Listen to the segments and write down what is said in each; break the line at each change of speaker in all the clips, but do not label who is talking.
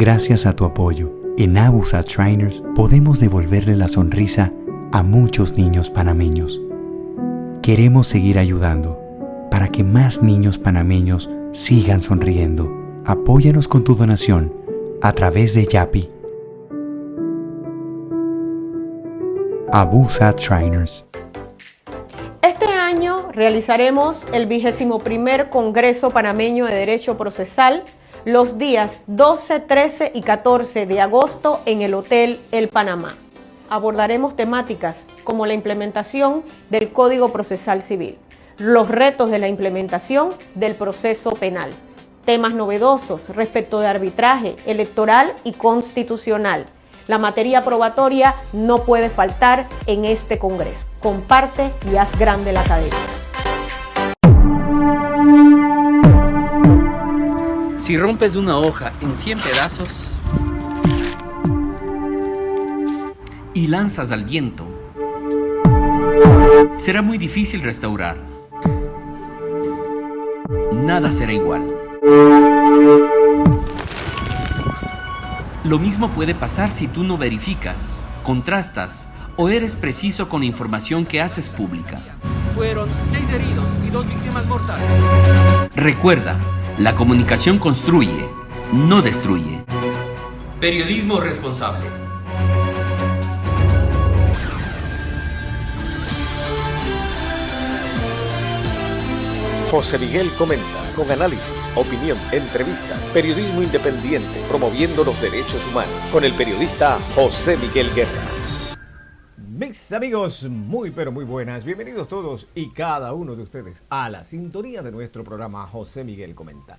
Gracias a tu apoyo, en Abusat Shriners podemos devolverle la sonrisa a muchos niños panameños. Queremos seguir ayudando para que más niños panameños sigan sonriendo. Apóyanos con tu donación a través de Yapi. Abusat Shriners.
Este año realizaremos el 21º Congreso Panameño de Derecho Procesal los días 12, 13 y 14 de agosto en el Hotel El Panamá. Abordaremos temáticas como la implementación del Código Procesal Civil, los retos de la implementación del proceso penal, temas novedosos respecto de arbitraje electoral y constitucional. La materia probatoria no puede faltar en este congreso. Comparte y haz grande la academia.
Si rompes una hoja en 100 pedazos y lanzas al viento, será muy difícil restaurar. Nada será igual. Lo mismo puede pasar si tú no verificas, contrastas o eres preciso con la información que haces pública.
Fueron 6 heridos y 2 víctimas mortales.
Recuerda, la comunicación construye, no destruye. Periodismo responsable.
José Miguel comenta, con análisis, opinión, entrevistas, periodismo independiente, promoviendo los derechos humanos, con el periodista José Miguel Guerra.
Mis amigos, muy pero muy buenas, bienvenidos todos y cada uno de ustedes a la sintonía de nuestro programa José Miguel Comenta.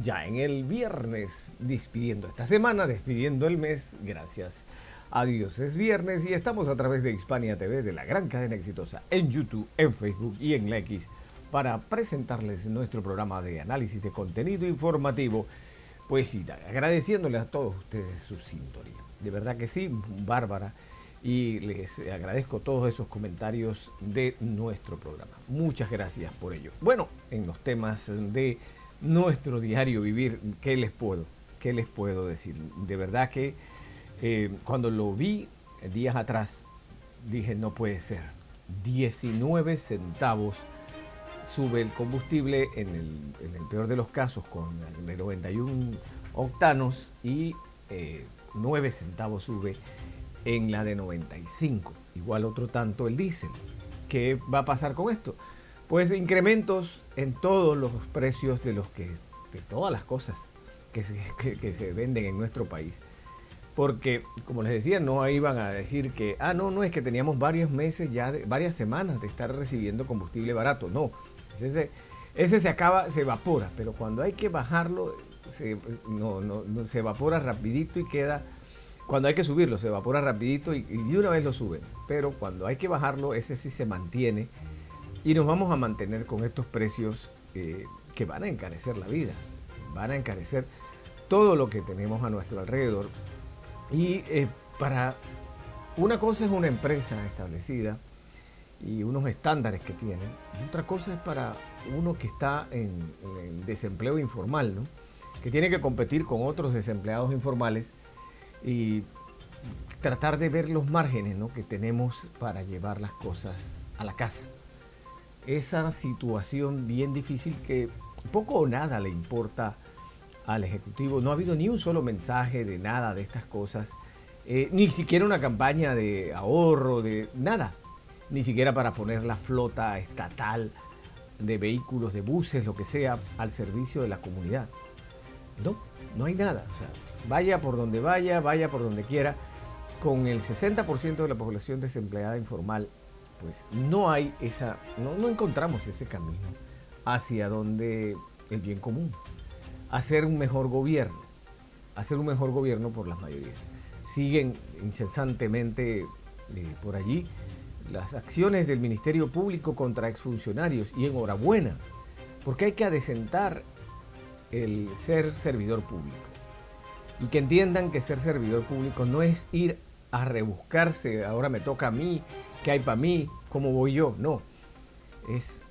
Ya en el viernes, despidiendo esta semana, despidiendo el mes, gracias a Dios es viernes y estamos a través de Hispania TV, de la gran cadena exitosa, en YouTube, en Facebook y en la X, para presentarles nuestro programa de análisis de contenido informativo, pues sí, agradeciéndole a todos ustedes su sintonía. De verdad que sí, Bárbara, y les agradezco todos esos comentarios de nuestro programa. Muchas gracias por ello. Bueno, en los temas de nuestro diario vivir, ¿qué les puedo decir? De verdad que cuando lo vi días atrás, dije, no puede ser. 19 centavos sube el combustible en el peor de los casos con el de 91 octanos y 9 centavos sube en la de 95. Igual otro tanto el diésel. ¿Qué va a pasar con esto? Pues incrementos en todos los precios de todas las cosas que se venden en nuestro país. Porque, como les decía, no iban a decir que, no, es que teníamos varios meses ya, varias semanas de estar recibiendo combustible barato. No, ese se acaba, se evapora, pero cuando hay que bajarlo, se evapora rapidito y queda, cuando hay que subirlo, se evapora rapidito y de una vez lo suben. Pero cuando hay que bajarlo, ese sí se mantiene y nos vamos a mantener con estos precios que van a encarecer la vida, van a encarecer todo lo que tenemos a nuestro alrededor. Y para una cosa es una empresa establecida y unos estándares que tienen, y otra cosa es para uno que está en desempleo informal, ¿no? Que tiene que competir con otros desempleados informales y tratar de ver los márgenes, ¿no?, que tenemos para llevar las cosas a la casa. Esa situación bien difícil que poco o nada le importa al Ejecutivo. No ha habido ni un solo mensaje de nada de estas cosas, ni siquiera una campaña de ahorro, de nada, ni siquiera para poner la flota estatal de vehículos, de buses, lo que sea, al servicio de la comunidad. No hay nada. O sea, vaya por donde vaya por donde quiera, con el 60% de la población desempleada informal, pues no encontramos ese camino hacia donde el bien común. Hacer un mejor gobierno por las mayorías. Siguen incesantemente por allí las acciones del Ministerio Público contra exfuncionarios y enhorabuena, porque hay que adecentar el ser servidor público y que entiendan que ser servidor público no es ir a rebuscarse, ahora me toca a mí, qué hay para mí, cómo voy yo, no, es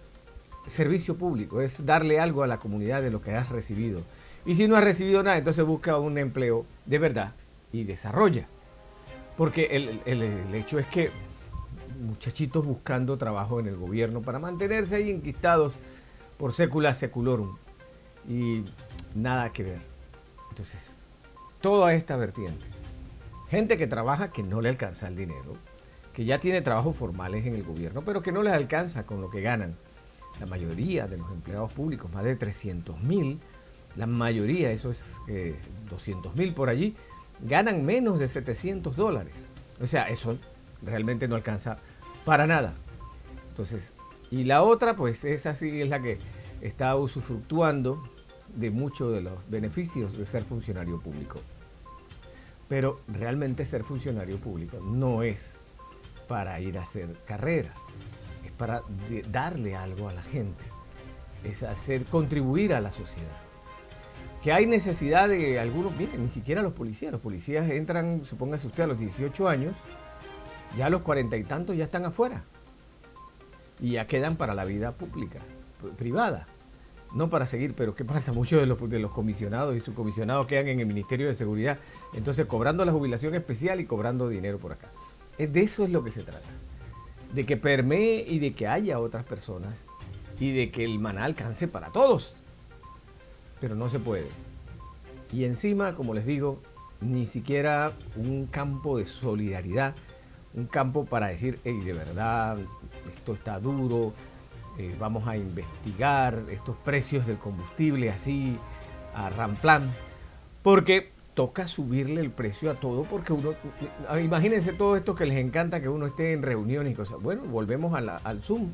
servicio público, es darle algo a la comunidad de lo que has recibido. Y si no ha recibido nada, entonces busca un empleo de verdad y desarrolla. Porque el hecho es que muchachitos buscando trabajo en el gobierno para mantenerse ahí enquistados por sécula seculorum y nada que ver. Entonces, toda esta vertiente, gente que trabaja que no le alcanza el dinero, que ya tiene trabajos formales en el gobierno, pero que no les alcanza con lo que ganan. La mayoría de los empleados públicos, más de 300.000, la mayoría, eso es 200.000 por allí, ganan menos de $700. O sea, eso realmente no alcanza para nada. Entonces, y la otra, pues esa sí es la que está usufructuando de muchos de los beneficios de ser funcionario público. Pero realmente ser funcionario público no es para ir a hacer carrera, es para darle algo a la gente, es contribuir a la sociedad. Que hay necesidad de algunos, miren, ni siquiera los policías entran, supóngase usted, a los 18 años, ya a los 40 y tantos ya están afuera y ya quedan para la vida pública, privada, no para seguir. Pero ¿qué pasa? Muchos de los comisionados y subcomisionados quedan en el Ministerio de Seguridad, entonces cobrando la jubilación especial y cobrando dinero por acá. De eso es lo que se trata, de que permee y de que haya otras personas y de que el maná alcance para todos. Pero no se puede. Y encima, como les digo, ni siquiera un campo de solidaridad, un campo para decir, hey, de verdad, esto está duro, vamos a investigar estos precios del combustible así, a ramplan, porque toca subirle el precio a todo, porque uno, imagínense todo esto que les encanta que uno esté en reuniones y cosas. Bueno, volvemos al Zoom,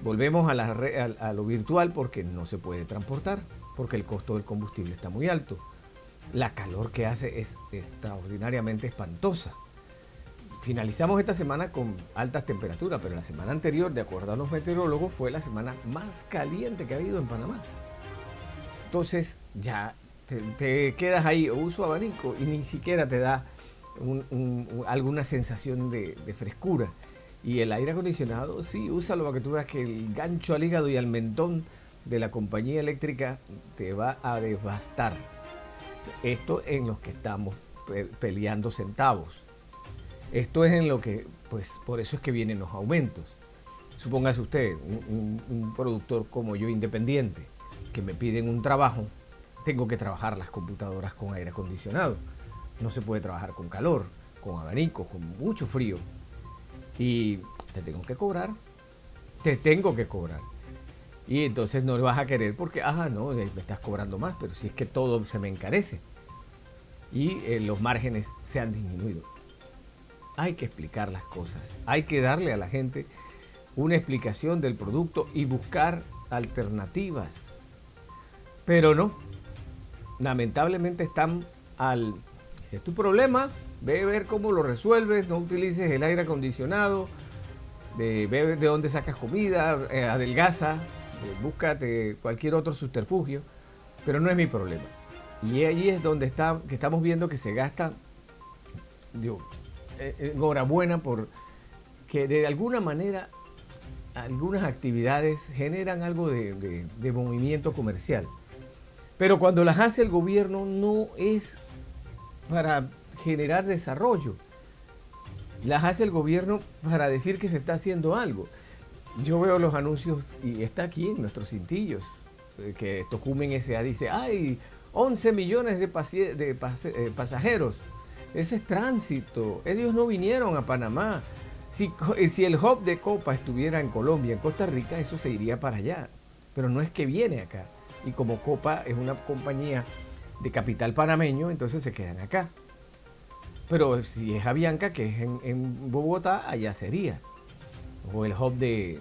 volvemos a lo virtual porque no se puede transportar, porque el costo del combustible está muy alto. La calor que hace es extraordinariamente espantosa. Finalizamos esta semana con altas temperaturas, pero la semana anterior, de acuerdo a los meteorólogos, fue la semana más caliente que ha habido en Panamá. Entonces ya te quedas ahí, o uso abanico, y ni siquiera te da alguna sensación de frescura. Y el aire acondicionado, sí, úsalo para que tú veas que el gancho al hígado y al mentón de la compañía eléctrica te va a devastar. Esto en los que estamos peleando centavos. Esto es en lo que, pues, por eso es que vienen los aumentos. Supóngase usted, un productor como yo, independiente, que me piden un trabajo, tengo que trabajar las computadoras con aire acondicionado. No se puede trabajar con calor, con abanicos, con mucho frío. Y te tengo que cobrar. Y entonces no le vas a querer porque, no, me estás cobrando más, pero si es que todo se me encarece. Y los márgenes se han disminuido. Hay que explicar las cosas. Hay que darle a la gente una explicación del producto y buscar alternativas. Pero no. Lamentablemente están si es tu problema, ve a ver cómo lo resuelves, no utilices el aire acondicionado, ve de dónde sacas comida, adelgaza, búscate cualquier otro subterfugio, pero no es mi problema. Y ahí es donde que estamos viendo que se gasta, enhorabuena por que de alguna manera algunas actividades generan algo de movimiento comercial. Pero cuando las hace el gobierno no es para generar desarrollo. Las hace el gobierno para decir que se está haciendo algo. Yo veo los anuncios y está aquí en nuestros cintillos, que Tocumen S.A. dice, hay 11 millones de pasajeros. Ese es tránsito. Ellos no vinieron a Panamá. Si el hub de Copa estuviera en Colombia, en Costa Rica, eso se iría para allá. Pero no es que viene acá. Y como Copa es una compañía de capital panameño, entonces se quedan acá. Pero si es Avianca, que es en Bogotá, allá sería. O el hub de,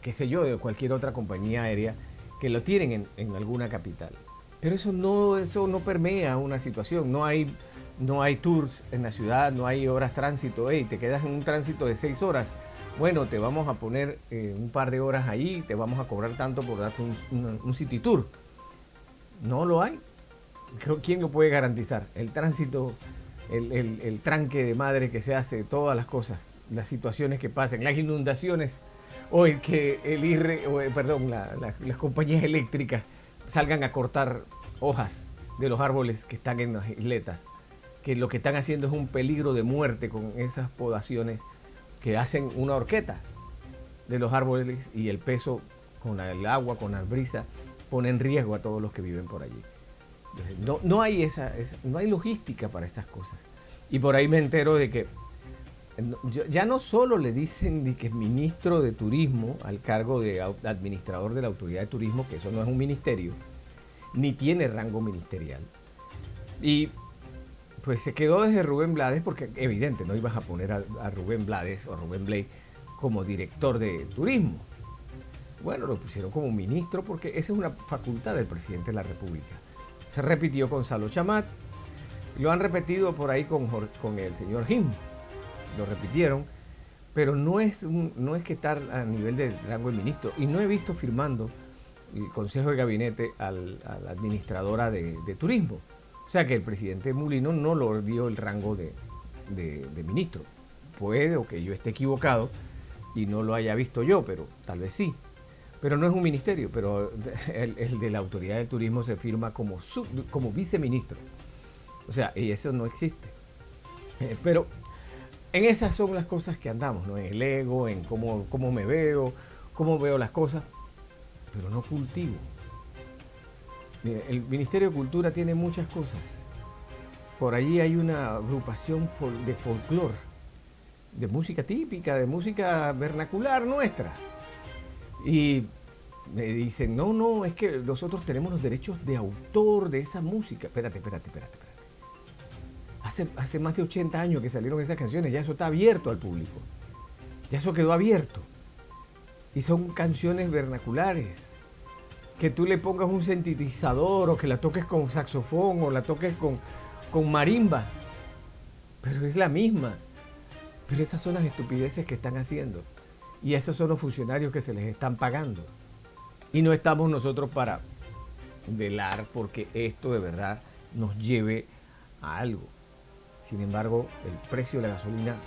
qué sé yo, de cualquier otra compañía aérea que lo tienen en alguna capital. Pero eso no permea una situación. No hay tours en la ciudad, no hay horas tránsito. Te quedas en un tránsito de 6 horas. Bueno, te vamos a poner un par de horas ahí, te vamos a cobrar tanto por darte un city tour. No lo hay. ¿Quién lo puede garantizar? El tránsito, el tranque de madre que se hace, todas las cosas, las situaciones que pasan, las inundaciones, o las compañías eléctricas salgan a cortar hojas de los árboles que están en las isletas, que lo que están haciendo es un peligro de muerte con esas podaciones que hacen una horqueta de los árboles, y el peso con el agua, con la brisa, pone en riesgo a todos los que viven por allí. Entonces, no hay no hay logística para estas cosas. Y por ahí me entero de que ya no solo le dicen de que es ministro de turismo al cargo de administrador de la autoridad de turismo, que eso no es un ministerio, ni tiene rango ministerial. Y pues se quedó desde Rubén Blades, porque evidente, no ibas a poner a Rubén Blades o Rubén Blades como director de turismo. Bueno, lo pusieron como ministro porque esa es una facultad del presidente de la República. Se repitió con Salo Chamat, lo han repetido por ahí con el señor Jim, lo repitieron, pero no es que está a nivel de rango de ministro, y no he visto firmando el Consejo de Gabinete a la administradora de turismo. O sea que el presidente Mulino no lo dio el rango de ministro. Puede o que yo esté equivocado y no lo haya visto yo, pero tal vez sí. Pero no es un ministerio, pero el de la autoridad del turismo se firma como viceministro. O sea, y eso no existe. Pero en esas son las cosas que andamos, ¿no? En el ego, en cómo me veo, cómo veo las cosas, pero no cultivo. Mire, el Ministerio de Cultura tiene muchas cosas. Por allí hay una agrupación de folclore, de música típica, de música vernacular nuestra. Y me dicen, no, es que nosotros tenemos los derechos de autor de esa música. Espérate. Hace más de 80 años que salieron esas canciones, ya eso está abierto al público. Ya eso quedó abierto. Y son canciones vernaculares. Que tú le pongas un sintetizador, o que la toques con saxofón, o la toques con marimba. Pero es la misma. Pero esas son las estupideces que están haciendo. Y esos son los funcionarios que se les están pagando. Y no estamos nosotros para velar porque esto de verdad nos lleve a algo. Sin embargo, el precio de la gasolina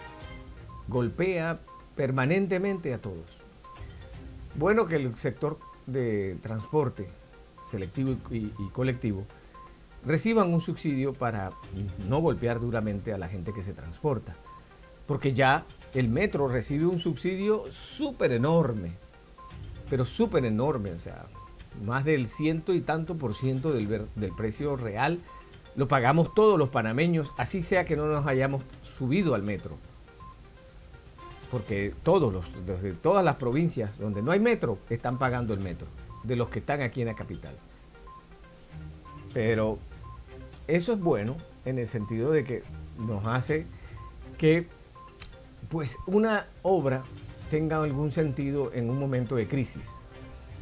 golpea permanentemente a todos. Bueno que el sector de transporte selectivo y colectivo reciban un subsidio para no golpear duramente a la gente que se transporta. Porque ya el metro recibe un subsidio súper enorme, pero súper enorme, o sea, más del 100 y tanto % del precio real lo pagamos todos los panameños, así sea que no nos hayamos subido al metro. Porque desde todas las provincias donde no hay metro, están pagando el metro, de los que están aquí en la capital. Pero eso es bueno en el sentido de que nos hace que pues una obra tenga algún sentido en un momento de crisis.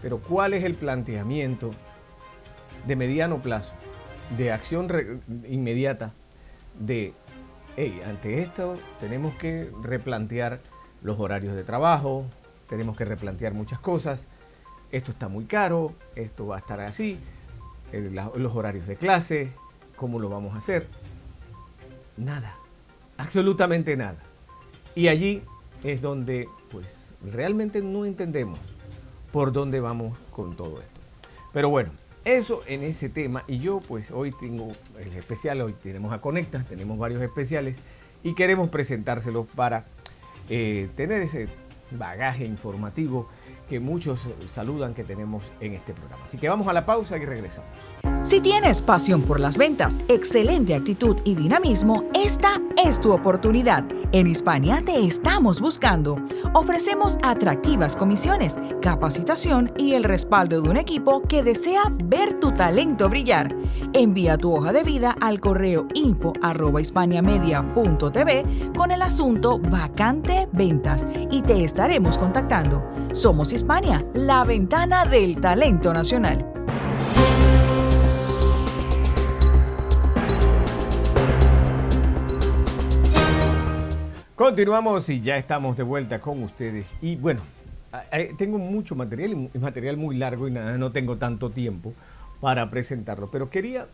Pero ¿cuál es el planteamiento de mediano plazo, de acción inmediata, de, ante esto tenemos que replantear los horarios de trabajo, tenemos que replantear muchas cosas, esto está muy caro, esto va a estar así, los horarios de clase, ¿cómo lo vamos a hacer? Nada, absolutamente nada. Y allí es donde pues realmente no entendemos por dónde vamos con todo esto. Pero bueno, eso en ese tema. Y yo pues hoy tengo el especial, hoy tenemos a Conecta, tenemos varios especiales y queremos presentárselos para tener ese bagaje informativo que muchos saludan que tenemos en este programa. Así que vamos a la pausa y regresamos.
Si tienes pasión por las ventas, excelente actitud y dinamismo, esta es tu oportunidad. En Hispania te estamos buscando. Ofrecemos atractivas comisiones, capacitación y el respaldo de un equipo que desea ver tu talento brillar. Envía tu hoja de vida al correo info@hispaniamedia.tv con el asunto Vacante Ventas y te estaremos contactando. Somos Hispania, la ventana del talento nacional.
Continuamos y ya estamos de vuelta con ustedes. Y bueno, tengo mucho material, y material muy largo y nada, no tengo tanto tiempo para presentarlo. Pero quería,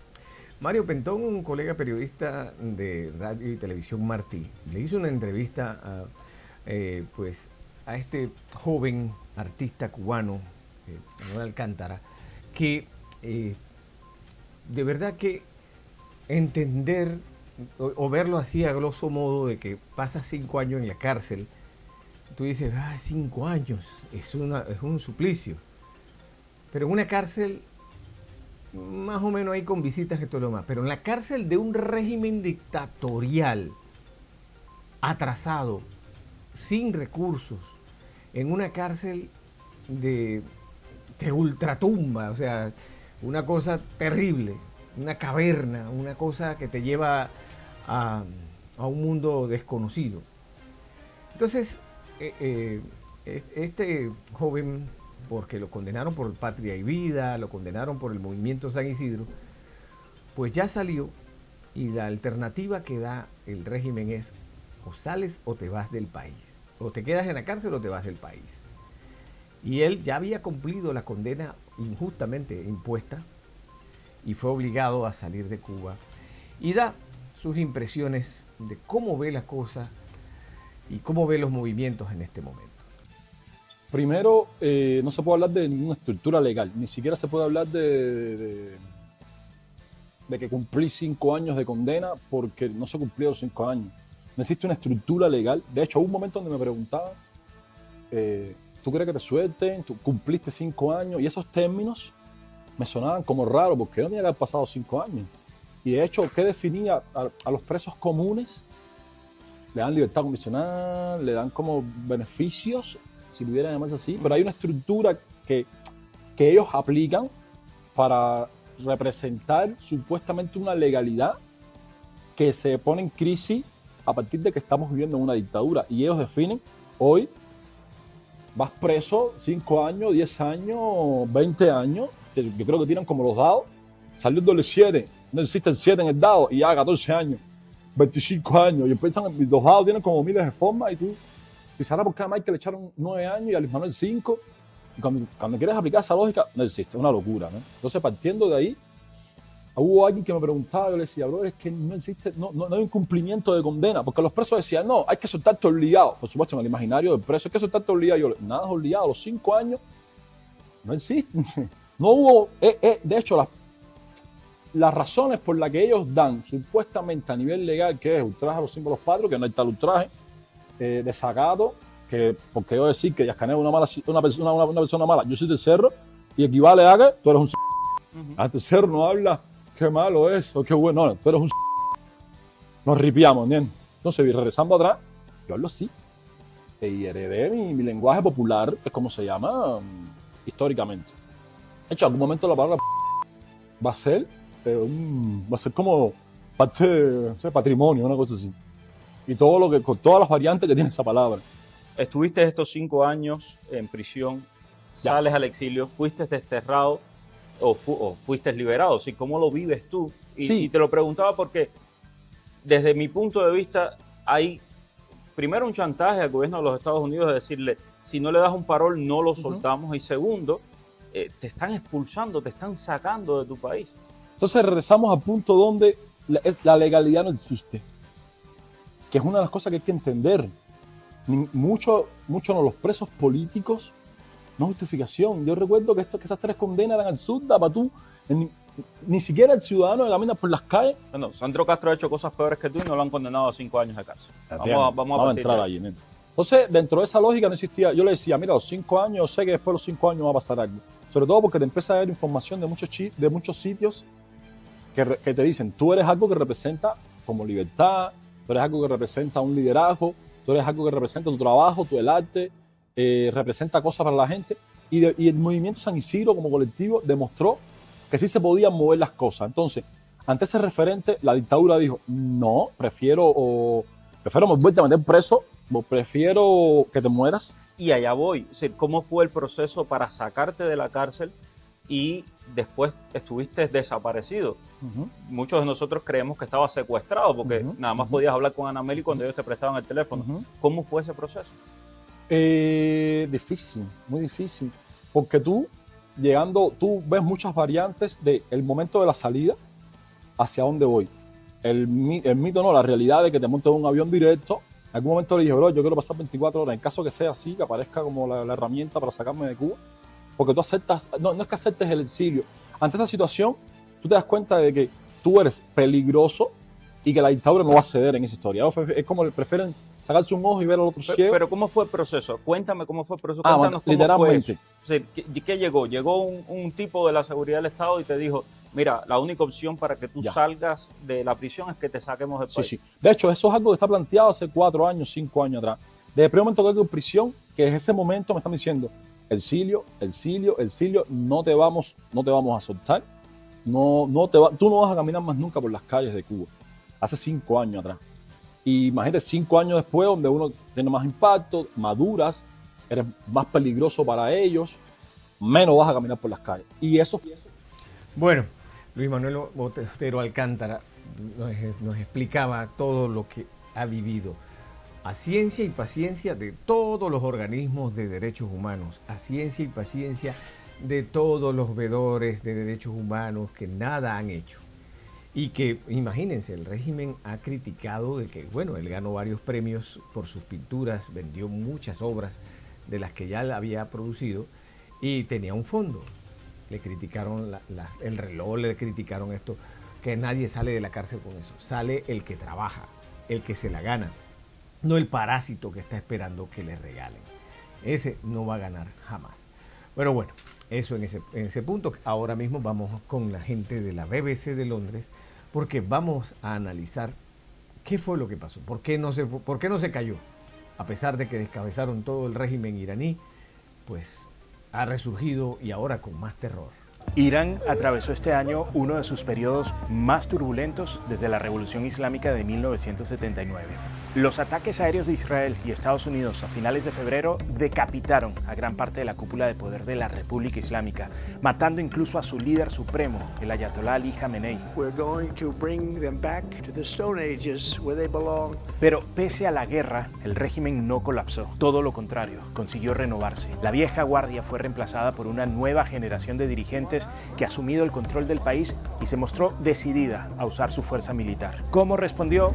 Mario Pentón, un colega periodista de Radio y Televisión Martí, le hizo una entrevista a este joven artista cubano, Manuel Alcántara, que de verdad que entender o verlo así a grosso modo de que pasas 5 años en la cárcel, tú dices, 5 años, es un suplicio. Pero en una cárcel, más o menos ahí con visitas y todo lo demás, pero en la cárcel de un régimen dictatorial, atrasado, sin recursos, en una cárcel de ultratumba, o sea, una cosa terrible, una caverna, una cosa que te lleva a un mundo desconocido. Entonces, este joven, porque lo condenaron por Patria y Vida, lo condenaron por el movimiento San Isidro, pues ya salió y la alternativa que da el régimen es o sales o te vas del país, o te quedas en la cárcel o te vas del país. Y él ya había cumplido la condena injustamente impuesta y fue obligado a salir de Cuba y da sus impresiones de cómo ve la cosa y cómo ve los movimientos en este momento.
Primero, no se puede hablar de ninguna estructura legal, ni siquiera se puede hablar de que cumplí 5 años de condena porque no se cumplieron 5 años. No existe una estructura legal. De hecho, hubo un momento donde me preguntaban, ¿tú crees que te suelten? ¿Tú cumpliste 5 años? Y esos términos me sonaban como raros porque no tenía que haber pasado 5 años. Y de hecho, ¿qué definía a los presos comunes? Le dan libertad condicional, le dan como beneficios, si pudieran llamarse así, pero hay una estructura que ellos aplican para representar supuestamente una legalidad que se pone en crisis a partir de que estamos viviendo en una dictadura. Y ellos definen, hoy vas preso 5 años, 10 años, 20 años, yo creo que tiran como los dados, salió el doble 7, no existe el 7 en el dado, y ya 14 años, 25 años, y empiezan, los dados tienen como miles de formas, y tú, quizás porque a Michael le echaron 9 años y a Luis Manuel 5, y cuando quieres aplicar esa lógica, no existe, es una locura, ¿no? Entonces, partiendo de ahí, hubo alguien que me preguntaba, yo le decía, bro, es que no existe, no hay un cumplimiento de condena, porque los presos decían, no, hay que soltarte obligado, por supuesto, en el imaginario del preso, hay que soltarte obligado, yo, nada es obligado, los 5 años, no existe, no hubo, de hecho, las razones por las que ellos dan, supuestamente a nivel legal, que es ultraje a los símbolos patrios, que no hay tal ultraje, desacato, que porque yo decir que Yascanel es una persona mala, yo soy del cerro, y equivale a que tú eres un Este cerro no habla, qué malo es, o qué bueno, no, tú eres un nos ripiamos, ¿entiendes? Entonces, regresando atrás, yo hablo así, y heredé mi lenguaje popular, que es como se llama históricamente. De hecho, en algún momento la palabra va a ser como parte de patrimonio, una cosa así. Y con todas las variantes que tiene esa palabra.
Estuviste estos 5 años en prisión, sales al exilio, fuiste desterrado o fuiste liberado. ¿Sí? ¿Cómo lo vives tú? Y te lo preguntaba porque desde mi punto de vista hay primero un chantaje al gobierno de los Estados Unidos de decirle, si no le das un parol no lo soltamos, y segundo, te están expulsando, te están sacando de tu país.
Entonces regresamos al punto donde la legalidad no existe, que es una de las cosas que hay que entender. Muchos no, los presos políticos, no justificación. Yo recuerdo que esas 3 condenas eran absurdas para tú, ni siquiera el ciudadano que camina por las calles.
Bueno, Sandro Castro ha hecho cosas peores que tú y no lo han condenado a 5 años de cárcel. Vamos a
entrar allí. Entonces, dentro de esa lógica no existía. Yo le decía, mira, los 5 años, yo sé que después de los 5 años va a pasar algo. Sobre todo porque te empieza a dar información de muchos sitios que te dicen, tú eres algo que representa como libertad, tú eres algo que representa un liderazgo, tú eres algo que representa tu trabajo, el arte, representa cosas para la gente. Y el movimiento San Isidro como colectivo demostró que sí se podían mover las cosas. Entonces, ante ese referente, la dictadura dijo, no, prefiero volverte a meter preso, prefiero que te mueras.
Y allá voy. O sea, ¿cómo fue el proceso para sacarte de la cárcel y después estuviste desaparecido? Muchos de nosotros creemos que estabas secuestrado porque nada más podías hablar con Ana Meli cuando ellos te prestaban el teléfono. ¿Cómo fue ese proceso?
Difícil, muy difícil. Porque tú ves muchas variantes del momento de la salida hacia dónde voy. El mito no, la realidad de que te montes en un avión directo. En algún momento le dije, bro, yo quiero pasar 24 horas. En caso que sea así, que aparezca como la herramienta para sacarme de Cuba. Porque tú aceptas, no es que aceptes el exilio, ante esta situación, tú te das cuenta de que tú eres peligroso y que la dictadura no va a ceder en esa historia. Es como prefieren sacarse un ojo y ver al otro ciego.
Pero ¿cómo fue el proceso? Cuéntame cómo fue el proceso.
Bueno, literalmente.
Fue eso. O sea, ¿qué llegó? Llegó un tipo de la seguridad del Estado y te dijo, mira, la única opción para que tú salgas de la prisión es que te saquemos del país.
Sí. De hecho, eso es algo que está planteado hace 4 años, 5 años atrás. Desde el primer momento que estoy en prisión, que desde ese momento me están diciendo, Exilio, no te vamos a soltar. Tú no vas a caminar más nunca por las calles de Cuba. Hace 5 años atrás. Y imagínate 5 años después, donde uno tiene más impacto, maduras, eres más peligroso para ellos, menos vas a caminar por las calles. Y eso fue.
Bueno, Luis Manuel Otero Alcántara nos explicaba todo lo que ha vivido. A ciencia y paciencia de todos los organismos de derechos humanos, a ciencia y paciencia de todos los veedores de derechos humanos que nada han hecho. Y que, imagínense, el régimen ha criticado de que, bueno, él ganó varios premios por sus pinturas, vendió muchas obras de las que ya había producido y tenía un fondo. Le criticaron el reloj, le criticaron esto, que nadie sale de la cárcel con eso. Sale el que trabaja, el que se la gana, no el parásito que está esperando que le regalen. Ese no va a ganar jamás. Pero bueno, eso en ese punto. Ahora mismo vamos con la gente de la BBC de Londres, porque vamos a analizar qué fue lo que pasó, por qué no se cayó. A pesar de que descabezaron todo el régimen iraní, pues ha resurgido y ahora con más terror.
Irán atravesó este año uno de sus periodos más turbulentos desde la Revolución Islámica de 1979. Los ataques aéreos de Israel y Estados Unidos a finales de febrero decapitaron a gran parte de la cúpula de poder de la República Islámica, matando incluso a su líder supremo, el Ayatolá Ali Jamenei. Pero pese a la guerra, el régimen no colapsó. Todo lo contrario, consiguió renovarse. La vieja guardia fue reemplazada por una nueva generación de dirigentes que ha asumido el control del país y se mostró decidida a usar su fuerza militar. ¿Cómo respondió?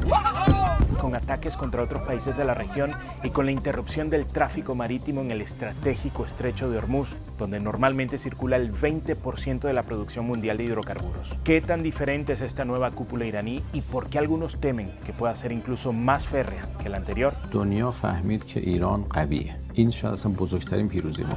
Con ataques contra otros países de la región y con la interrupción del tráfico marítimo en el estratégico estrecho de Hormuz, donde normalmente circula el 20% de la producción mundial de hidrocarburos. ¿Qué tan diferente es esta nueva cúpula iraní y por qué algunos temen que pueda ser incluso más férrea que la anterior?
دنیا فهمید که ایران قویه. این شاید اصلا بزرگترین پیروزی ما.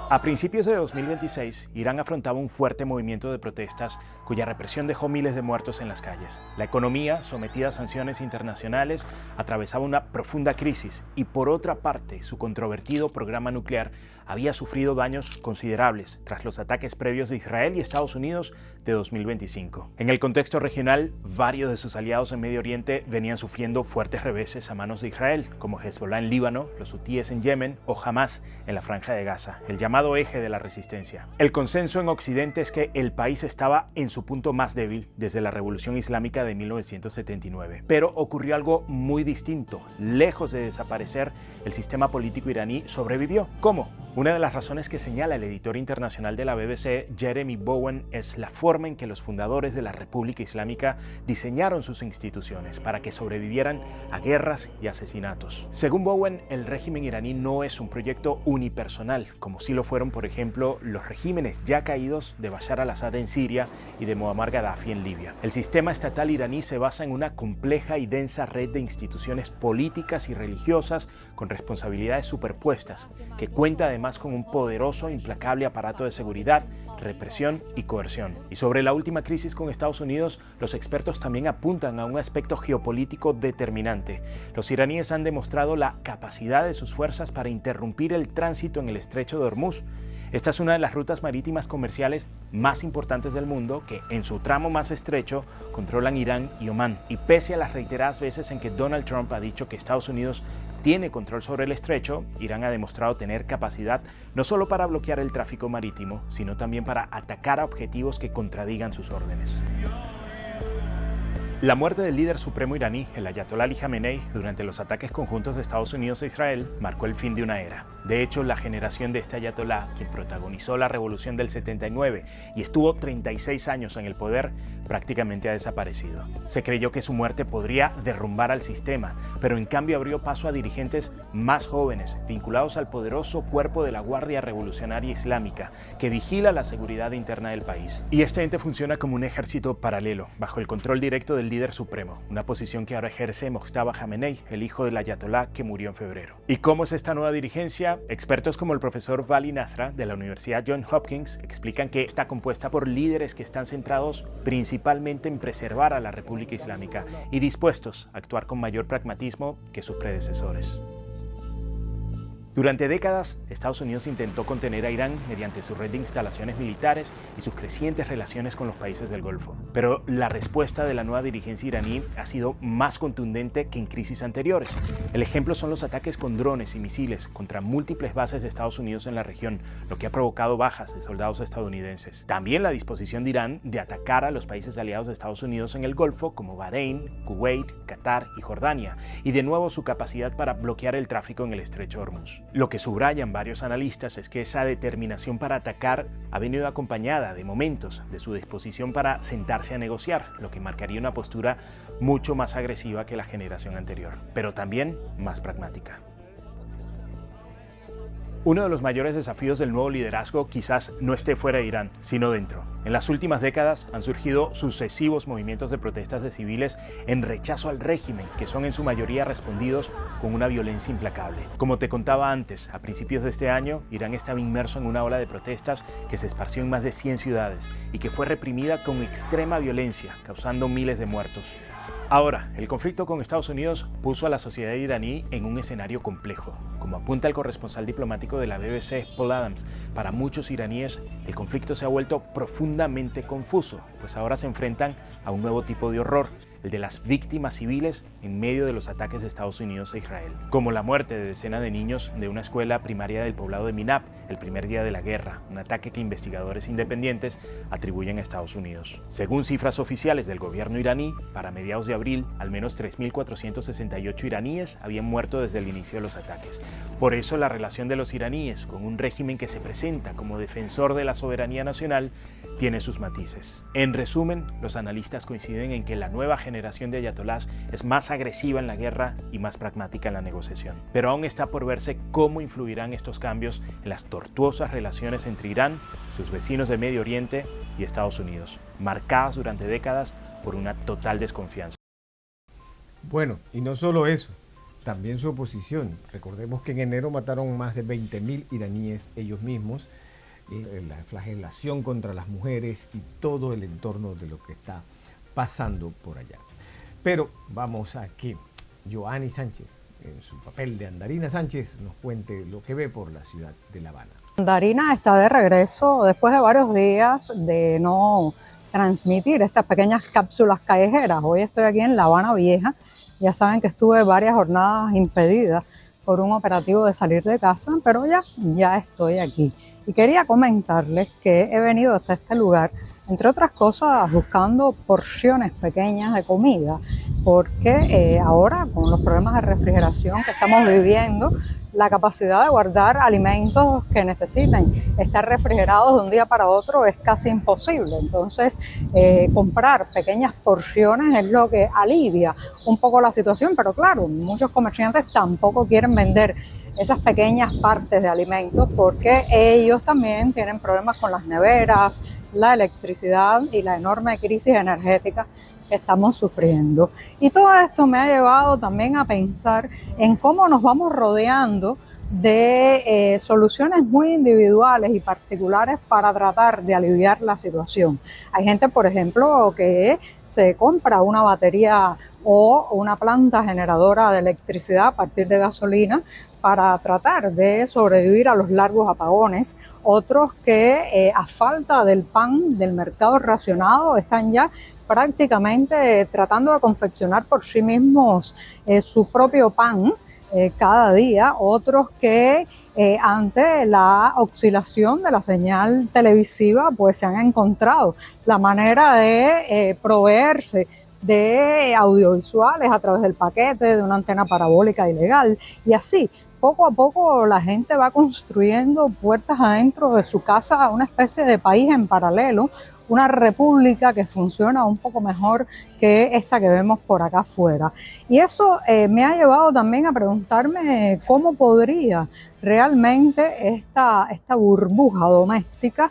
A principios de 2026, Irán afrontaba un fuerte movimiento de protestas cuya represión dejó miles de muertos en las calles. La economía, sometida a sanciones internacionales, atravesaba una profunda crisis y, por otra parte, su controvertido programa nuclear había sufrido daños considerables tras los ataques previos de Israel y Estados Unidos de 2025. En el contexto regional, varios de sus aliados en Medio Oriente venían sufriendo fuertes reveses a manos de Israel, como Hezbollah en Líbano, los hutíes en Yemen o Hamas en la Franja de Gaza, el llamado eje de la resistencia. El consenso en Occidente es que el país estaba en su punto más débil desde la Revolución Islámica de 1979. Pero ocurrió algo muy distinto. Lejos de desaparecer, el sistema político iraní sobrevivió. ¿Cómo? Una de las razones que señala el editor internacional de la BBC, Jeremy Bowen, es la forma en que los fundadores de la República Islámica diseñaron sus instituciones para que sobrevivieran a guerras y asesinatos. Según Bowen, el régimen iraní no es un proyecto unipersonal, como sí lo fueron, por ejemplo, los regímenes ya caídos de Bashar al-Assad en Siria y de Muammar Gaddafi en Libia. El sistema estatal iraní se basa en una compleja y densa red de instituciones políticas y religiosas con responsabilidades superpuestas, que cuenta además con un poderoso e implacable aparato de seguridad, represión y coerción. Y sobre la última crisis con Estados Unidos, los expertos también apuntan a un aspecto geopolítico determinante. Los iraníes han demostrado la capacidad de sus fuerzas para interrumpir el tránsito en el estrecho de Hormuz. Esta es una de las rutas marítimas comerciales más importantes del mundo que, en su tramo más estrecho, controlan Irán y Omán. Y pese a las reiteradas veces en que Donald Trump ha dicho que Estados Unidos tiene control sobre el estrecho, Irán ha demostrado tener capacidad no solo para bloquear el tráfico marítimo, sino también para atacar a objetivos que contradigan sus órdenes. La muerte del líder supremo iraní, el ayatolá Ali Khamenei, durante los ataques conjuntos de Estados Unidos a Israel, marcó el fin de una era. De hecho, la generación de este ayatolá, quien protagonizó la revolución del 79 y estuvo 36 años en el poder, prácticamente ha desaparecido. Se creyó que su muerte podría derrumbar al sistema, pero en cambio abrió paso a dirigentes más jóvenes, vinculados al poderoso cuerpo de la Guardia Revolucionaria Islámica, que vigila la seguridad interna del país. Y este ente funciona como un ejército paralelo, bajo el control directo del líder supremo, una posición que ahora ejerce Mojtaba Khamenei, el hijo del ayatolá que murió en febrero. ¿Y cómo es esta nueva dirigencia? Expertos como el profesor Vali Nasra de la Universidad Johns Hopkins explican que está compuesta por líderes que están centrados principalmente en preservar a la República Islámica y dispuestos a actuar con mayor pragmatismo que sus predecesores. Durante décadas, Estados Unidos intentó contener a Irán mediante su red de instalaciones militares y sus crecientes relaciones con los países del Golfo. Pero la respuesta de la nueva dirigencia iraní ha sido más contundente que en crisis anteriores. El ejemplo son los ataques con drones y misiles contra múltiples bases de Estados Unidos en la región, lo que ha provocado bajas de soldados estadounidenses. También la disposición de Irán de atacar a los países aliados de Estados Unidos en el Golfo, como Bahrein, Kuwait, Qatar y Jordania, y de nuevo su capacidad para bloquear el tráfico en el estrecho Hormuz. Lo que subrayan varios analistas es que esa determinación para atacar ha venido acompañada de momentos de su disposición para sentarse a negociar, lo que marcaría una postura mucho más agresiva que la generación anterior, pero también más pragmática. Uno de los mayores desafíos del nuevo liderazgo quizás no esté fuera de Irán, sino dentro. En las últimas décadas han surgido sucesivos movimientos de protestas de civiles en rechazo al régimen, que son en su mayoría respondidos con una violencia implacable. Como te contaba antes, a principios de este año, Irán estaba inmerso en una ola de protestas que se esparció en más de 100 ciudades y que fue reprimida con extrema violencia, causando miles de muertos. Ahora, el conflicto con Estados Unidos puso a la sociedad iraní en un escenario complejo. Como apunta el corresponsal diplomático de la BBC, Paul Adams, para muchos iraníes el conflicto se ha vuelto profundamente confuso, pues ahora se enfrentan a un nuevo tipo de horror, el de las víctimas civiles en medio de los ataques de Estados Unidos a Israel, como la muerte de decenas de niños de una escuela primaria del poblado de Minab el primer día de la guerra, un ataque que investigadores independientes atribuyen a Estados Unidos. Según cifras oficiales del gobierno iraní, para mediados de abril, al menos 3.468 iraníes habían muerto desde el inicio de los ataques. Por eso la relación de los iraníes con un régimen que se presenta como defensor de la soberanía nacional tiene sus matices. En resumen, los analistas coinciden en que la nueva generación de ayatolás es más agresiva en la guerra y más pragmática en la negociación. Pero aún está por verse cómo influirán estos cambios en las tortuosas relaciones entre Irán, sus vecinos de Medio Oriente y Estados Unidos, marcadas durante décadas por una total desconfianza.
Bueno, y no solo eso, también su oposición. Recordemos que en enero mataron más de 20.000 iraníes ellos mismos, la flagelación contra las mujeres y todo el entorno de lo que está pasando por allá. Pero vamos a que Joanny Sánchez, en su papel de Andarina Sánchez, nos cuente lo que ve por la ciudad de La Habana.
Andarina está de regreso después de varios días de no transmitir estas pequeñas cápsulas callejeras. Hoy estoy aquí en La Habana Vieja. Ya saben que estuve varias jornadas impedidas por un operativo de salir de casa, pero ya estoy aquí. Y quería comentarles que he venido hasta este lugar, entre otras cosas, buscando porciones pequeñas de comida, porque ahora, con los problemas de refrigeración que estamos viviendo, la capacidad de guardar alimentos que necesiten estar refrigerados de un día para otro es casi imposible. Entonces, comprar pequeñas porciones es lo que alivia un poco la situación, pero claro, muchos comerciantes tampoco quieren vender esas pequeñas partes de alimentos porque ellos también tienen problemas con las neveras, la electricidad y la enorme crisis energética que estamos sufriendo. Y todo esto me ha llevado también a pensar en cómo nos vamos rodeando de soluciones muy individuales y particulares para tratar de aliviar la situación. Hay gente, por ejemplo, que se compra una batería o una planta generadora de electricidad a partir de gasolina para tratar de sobrevivir a los largos apagones. Otros que a falta del pan del mercado racionado están ya prácticamente tratando de confeccionar por sí mismos su propio pan cada día. Otros que ante la oscilación de la señal televisiva pues se han encontrado la manera de proveerse de audiovisuales a través del paquete, de una antena parabólica ilegal, y así. Poco a poco la gente va construyendo puertas adentro de su casa, una especie de país en paralelo, una república que funciona un poco mejor que esta que vemos por acá afuera. Y eso me ha llevado también a preguntarme cómo podría realmente esta burbuja doméstica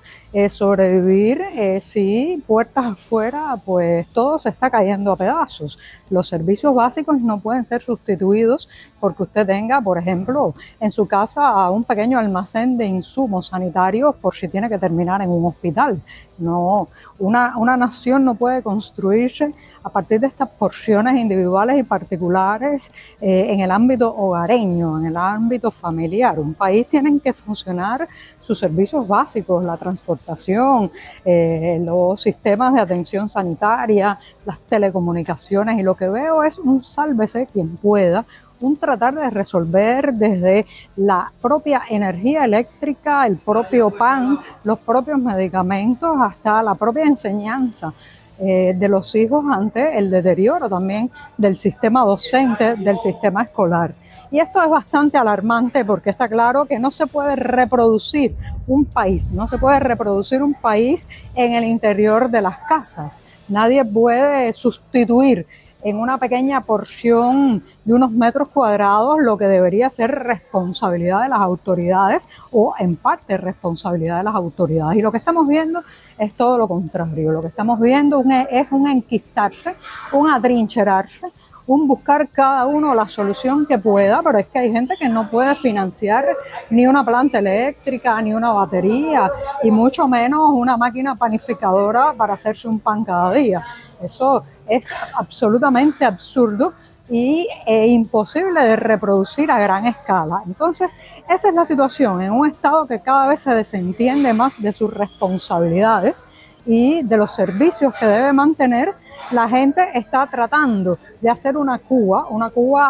sobrevivir si puertas afuera pues todo se está cayendo a pedazos. Los servicios básicos no pueden ser sustituidos porque usted tenga, por ejemplo, en su casa un pequeño almacén de insumos sanitarios por si tiene que terminar en un hospital. No, una nación no puede construirse a partir de estas porciones individuales y particulares en el ámbito hogareño, en el ámbito familiar. Un país tiene que funcionar sus servicios básicos, la transportación, los sistemas de atención sanitaria, las telecomunicaciones, y lo que veo es un sálvese quien pueda, un tratar de resolver desde la propia energía eléctrica, el propio pan, los propios medicamentos, hasta la propia enseñanza de los hijos ante el deterioro también del sistema docente, del sistema escolar. Y esto es bastante alarmante porque está claro que no se puede reproducir un país, no se puede reproducir un país en el interior de las casas. Nadie puede sustituir en una pequeña porción de unos metros cuadrados lo que debería ser responsabilidad de las autoridades o en parte responsabilidad de las autoridades. Y lo que estamos viendo es todo lo contrario. Lo que estamos viendo es un enquistarse, un atrincherarse, un buscar cada uno la solución que pueda, pero es que hay gente que no puede financiar ni una planta eléctrica, ni una batería, y mucho menos una máquina panificadora para hacerse un pan cada día. Eso es absolutamente absurdo y imposible de reproducir a gran escala. Entonces, esa es la situación en un Estado que cada vez se desentiende más de sus responsabilidades y de los servicios que debe mantener. La gente está tratando de hacer una Cuba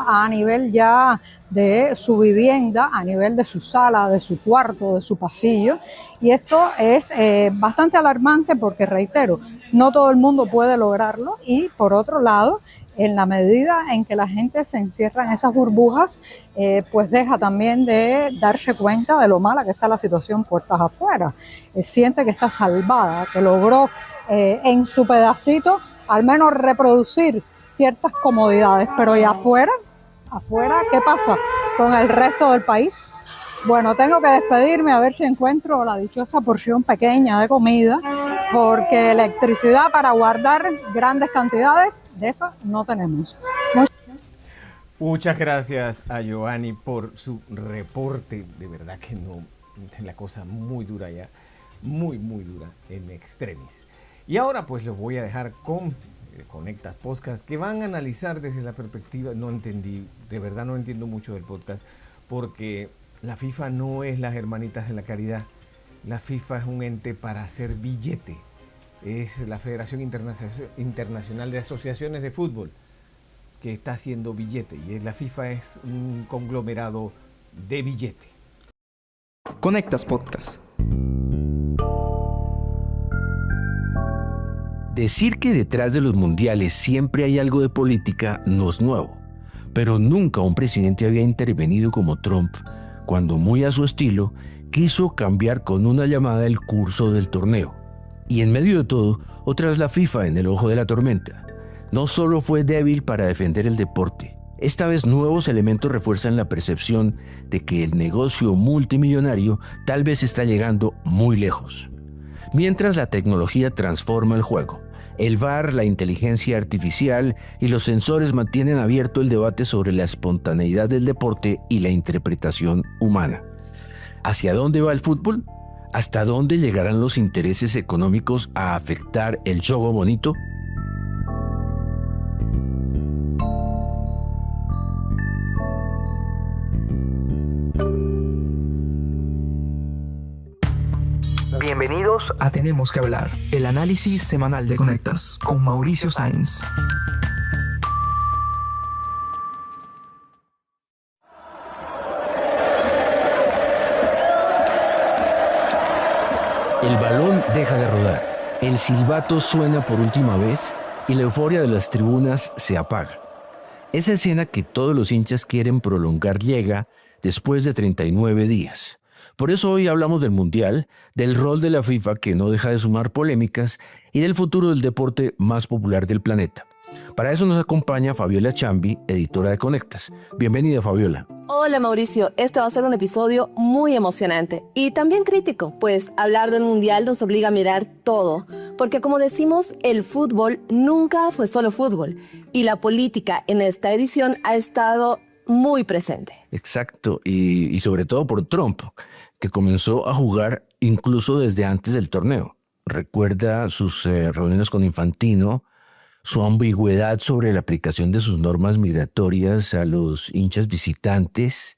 a nivel ya de su vivienda, a nivel de su sala, de su cuarto, de su pasillo, y esto es bastante alarmante porque, reitero, no todo el mundo puede lograrlo, y por otro lado, en la medida en que la gente se encierra en esas burbujas, pues deja también de darse cuenta de lo mala que está la situación puertas afuera. Siente que está salvada, que logró en su pedacito al menos reproducir ciertas comodidades, pero ¿y afuera? ¿Afuera qué pasa con el resto del país? Bueno, tengo que despedirme a ver si encuentro la dichosa porción pequeña de comida, porque electricidad para guardar grandes cantidades de esa no tenemos.
Muchas gracias a Giovanni por su reporte. De verdad que no, es la cosa muy dura ya, muy dura en extremis. Y ahora pues los voy a dejar con Conectas Podcast, que van a analizar desde la perspectiva, no entendí, de verdad no entiendo mucho del podcast, porque la FIFA no es las hermanitas de la caridad. La FIFA es un ente para hacer billete. Es la Federación Internacional de Asociaciones de Fútbol que está haciendo billete. Y la FIFA es un conglomerado de billete.
Conectas Podcast.
Decir que detrás de los mundiales siempre hay algo de política no es nuevo. Pero nunca un presidente había intervenido como Trump, cuando muy a su estilo quiso cambiar con una llamada el curso del torneo. Y en medio de todo, otra vez la FIFA en el ojo de la tormenta. No solo fue débil para defender el deporte, esta vez nuevos elementos refuerzan la percepción de que el negocio multimillonario tal vez está llegando muy lejos. Mientras la tecnología transforma el juego, el VAR, la inteligencia artificial y los sensores mantienen abierto el debate sobre la espontaneidad del deporte y la interpretación humana. ¿Hacia dónde va el fútbol? ¿Hasta dónde llegarán los intereses económicos a afectar el juego bonito?
Bienvenidos a Tenemos que hablar, el análisis semanal de Conectas con Mauricio Sáenz.
El balón deja de rodar, el silbato suena por última vez y la euforia de las tribunas se apaga. Esa escena que todos los hinchas quieren prolongar llega después de 39 días. Por eso hoy hablamos del Mundial, del rol de la FIFA que no deja de sumar polémicas y del futuro del deporte más popular del planeta. Para eso nos acompaña Fabiola Chambi, editora de Conectas. Bienvenida, Fabiola.
Hola, Mauricio. Este va a ser un episodio muy emocionante y también crítico, pues hablar del Mundial nos obliga a mirar todo, porque como decimos, el fútbol nunca fue solo fútbol y la política en esta edición ha estado muy presente.
Exacto, y sobre todo por Trump, que comenzó a jugar incluso desde antes del torneo. Recuerda sus reuniones con Infantino, su ambigüedad sobre la aplicación de sus normas migratorias a los hinchas visitantes.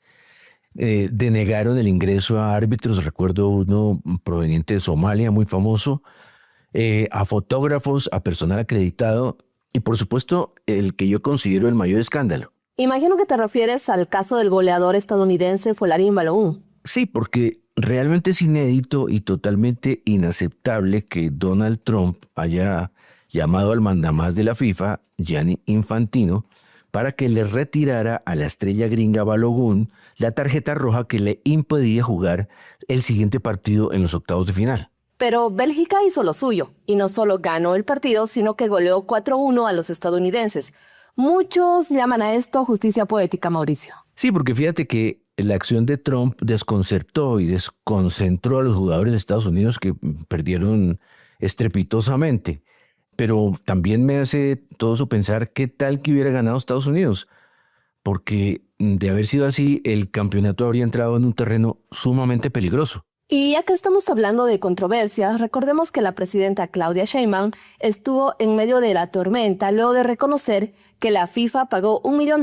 Denegaron el ingreso a árbitros, recuerdo uno proveniente de Somalia, muy famoso, a fotógrafos, a personal acreditado y por supuesto el que yo considero el mayor escándalo.
Imagino que te refieres al caso del goleador estadounidense Folarin Balogun.
Sí, porque realmente es inédito y totalmente inaceptable que Donald Trump haya llamado al mandamás de la FIFA, Gianni Infantino, para que le retirara a la estrella gringa Balogun la tarjeta roja que le impedía jugar el siguiente partido en los octavos de final.
Pero Bélgica hizo lo suyo, y no solo ganó el partido, sino que goleó 4-1 a los estadounidenses. Muchos llaman a esto justicia poética, Mauricio.
Sí, porque fíjate que la acción de Trump desconcertó y desconcentró a los jugadores de Estados Unidos que perdieron estrepitosamente. Pero también me hace todo eso pensar qué tal que hubiera ganado Estados Unidos, porque de haber sido así, el campeonato habría entrado en un terreno sumamente peligroso.
Y ya que estamos hablando de controversias, recordemos que la presidenta Claudia Sheinbaum estuvo en medio de la tormenta luego de reconocer que la FIFA pagó $1 millón,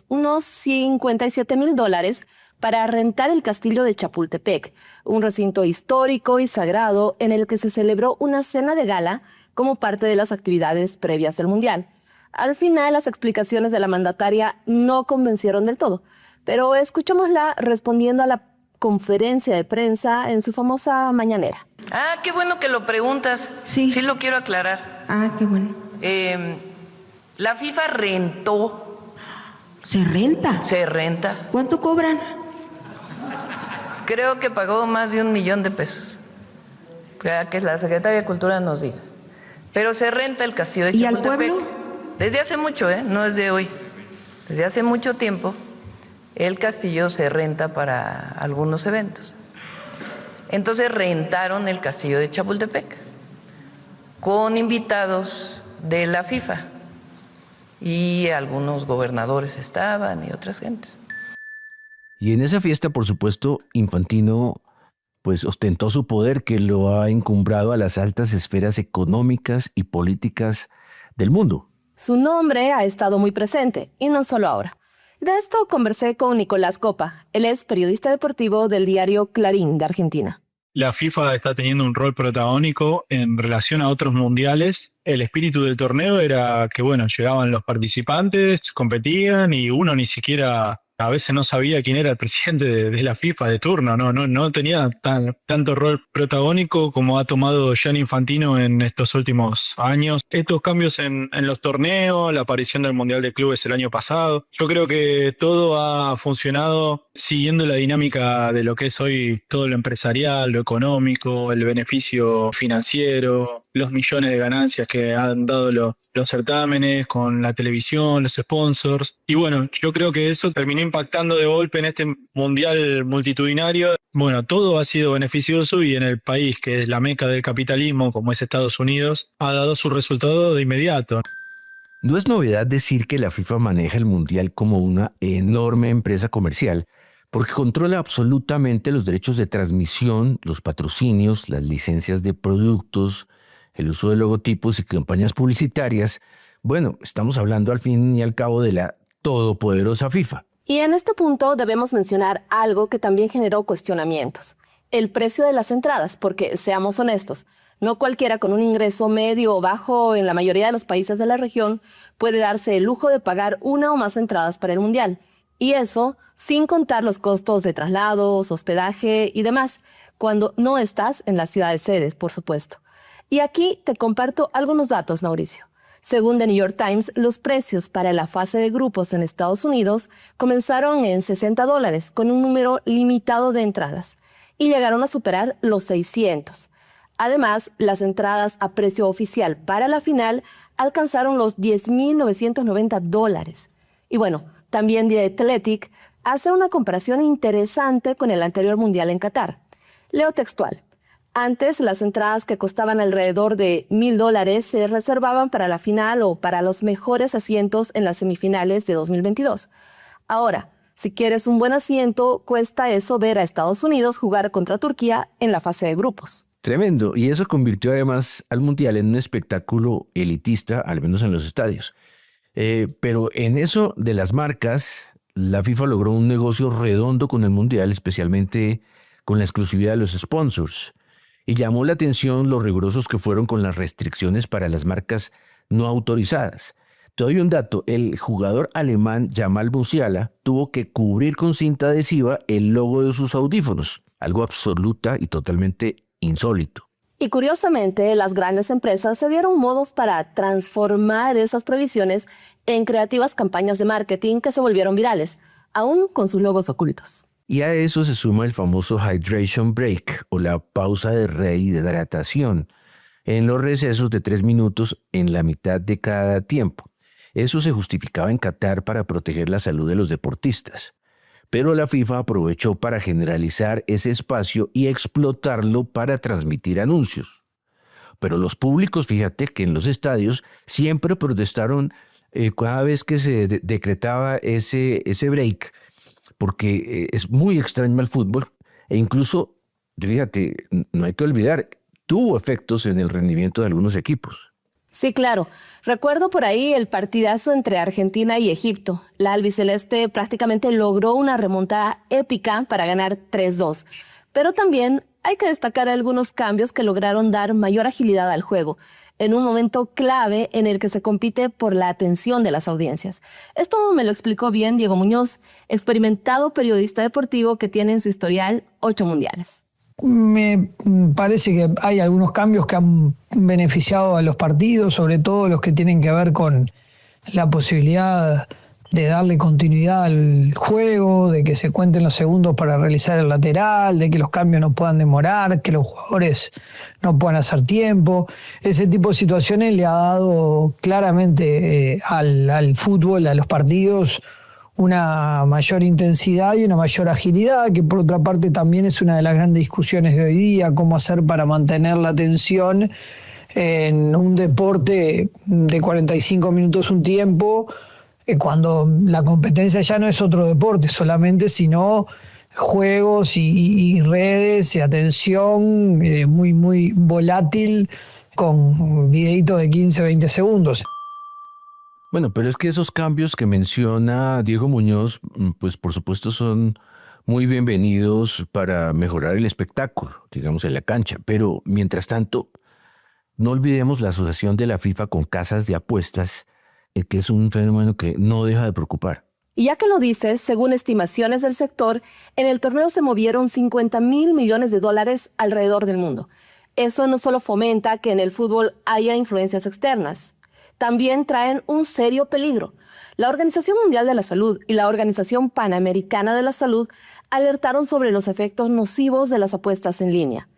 unos $57,000, para rentar el castillo de Chapultepec, un recinto histórico y sagrado en el que se celebró una cena de gala como parte de las actividades previas del Mundial. Al final, las explicaciones de la mandataria no convencieron del todo, pero escuchémosla respondiendo a la conferencia de prensa en su famosa mañanera.
Ah, qué bueno que lo preguntas. Sí lo quiero aclarar.
Ah, qué bueno.
La FIFA rentó.
¿Se renta?
Se renta.
¿Cuánto cobran?
Creo que pagó más de $1 millón. Que la Secretaría de Cultura nos diga. Pero se renta el castillo de Chapultepec.
¿Y al pueblo?
Desde hace mucho, no es de hoy. Desde hace mucho tiempo el castillo se renta para algunos eventos. Entonces rentaron el castillo de Chapultepec con invitados de la FIFA y algunos gobernadores estaban y otras gentes.
Y en esa fiesta, por supuesto, Infantino pues ostentó su poder que lo ha encumbrado a las altas esferas económicas y políticas del mundo.
Su nombre ha estado muy presente, y no solo ahora. De esto conversé con Nicolás Copa. Él es periodista deportivo del diario Clarín de Argentina.
La FIFA está teniendo un rol protagónico en relación a otros mundiales. El espíritu del torneo era que, llegaban los participantes, competían y uno ni siquiera a veces no sabía quién era el presidente de la FIFA de turno, no tenía tanto rol protagónico como ha tomado Gianni Infantino en estos últimos años. Estos cambios en los torneos, la aparición del Mundial de Clubes el año pasado, yo creo que todo ha funcionado siguiendo la dinámica de lo que es hoy todo lo empresarial, lo económico, el beneficio financiero, los millones de ganancias que han dado los certámenes con la televisión, los sponsors. Y yo creo que eso terminó impactando de golpe en este mundial multitudinario. Todo ha sido beneficioso y en el país que es la meca del capitalismo, como es Estados Unidos, ha dado su resultado de inmediato.
No es novedad decir que la FIFA maneja el mundial como una enorme empresa comercial, porque controla absolutamente los derechos de transmisión, los patrocinios, las licencias de productos, el uso de logotipos y campañas publicitarias. Estamos hablando al fin y al cabo de la todopoderosa FIFA.
Y en este punto debemos mencionar algo que también generó cuestionamientos. El precio de las entradas, porque seamos honestos, no cualquiera con un ingreso medio o bajo en la mayoría de los países de la región puede darse el lujo de pagar una o más entradas para el Mundial. Y eso sin contar los costos de traslados, hospedaje y demás, cuando no estás en las ciudades sedes, por supuesto. Y aquí te comparto algunos datos, Mauricio. Según The New York Times, los precios para la fase de grupos en Estados Unidos comenzaron en $60 con un número limitado de entradas y llegaron a superar los 600. Además, las entradas a precio oficial para la final alcanzaron los $10,990. Y bueno, también The Athletic hace una comparación interesante con el anterior Mundial en Qatar. Leo textual. Antes, las entradas que costaban alrededor de $1,000 se reservaban para la final o para los mejores asientos en las semifinales de 2022. Ahora, si quieres un buen asiento, cuesta eso ver a Estados Unidos jugar contra Turquía en la fase de grupos.
Tremendo, y eso convirtió además al Mundial en un espectáculo elitista, al menos en los estadios. Pero en eso de las marcas, la FIFA logró un negocio redondo con el Mundial, especialmente con la exclusividad de los sponsors. Y llamó la atención lo rigurosos que fueron con las restricciones para las marcas no autorizadas. Te doy un dato, el jugador alemán Jamal Musiala tuvo que cubrir con cinta adhesiva el logo de sus audífonos, algo absoluta y totalmente insólito.
Y curiosamente, las grandes empresas se dieron modos para transformar esas prohibiciones en creativas campañas de marketing que se volvieron virales, aún con sus logos ocultos.
Y a eso se suma el famoso hydration break o la pausa de rehidratación en los recesos de 3 minutos en la mitad de cada tiempo. Eso se justificaba en Qatar para proteger la salud de los deportistas. Pero la FIFA aprovechó para generalizar ese espacio y explotarlo para transmitir anuncios. Pero los públicos, fíjate que en los estadios siempre protestaron cada vez que se decretaba ese break, porque es muy extraño el fútbol e incluso, fíjate, no hay que olvidar, tuvo efectos en el rendimiento de algunos equipos.
Sí, claro. Recuerdo por ahí el partidazo entre Argentina y Egipto. La albiceleste prácticamente logró una remontada épica para ganar 3-2. Pero también hay que destacar algunos cambios que lograron dar mayor agilidad al juego, en un momento clave en el que se compite por la atención de las audiencias. Esto me lo explicó bien Diego Muñoz, experimentado periodista deportivo que tiene en su historial 8 mundiales.
Me parece que hay algunos cambios que han beneficiado a los partidos, sobre todo los que tienen que ver con la posibilidad de darle continuidad al juego, de que se cuenten los segundos para realizar el lateral, de que los cambios no puedan demorar, que los jugadores no puedan hacer tiempo. Ese tipo de situaciones le ha dado claramente al fútbol, a los partidos, una mayor intensidad y una mayor agilidad, que por otra parte también es una de las grandes discusiones de hoy día, cómo hacer para mantener la atención en un deporte de 45 minutos un tiempo, cuando la competencia ya no es otro deporte solamente, sino juegos y redes y atención muy, muy volátil con videitos de 15, 20 segundos.
Bueno, pero es que esos cambios que menciona Diego Muñoz, pues por supuesto son muy bienvenidos para mejorar el espectáculo, digamos en la cancha. Pero mientras tanto, no olvidemos la asociación de la FIFA con casas de apuestas, que es un fenómeno que no deja de preocupar.
Y ya que lo dices, según estimaciones del sector, en el torneo se movieron $50,000 millones alrededor del mundo. Eso no solo fomenta que en el fútbol haya influencias externas, también traen un serio peligro. La Organización Mundial de la Salud y la Organización Panamericana de la Salud alertaron sobre los efectos nocivos de las apuestas en línea.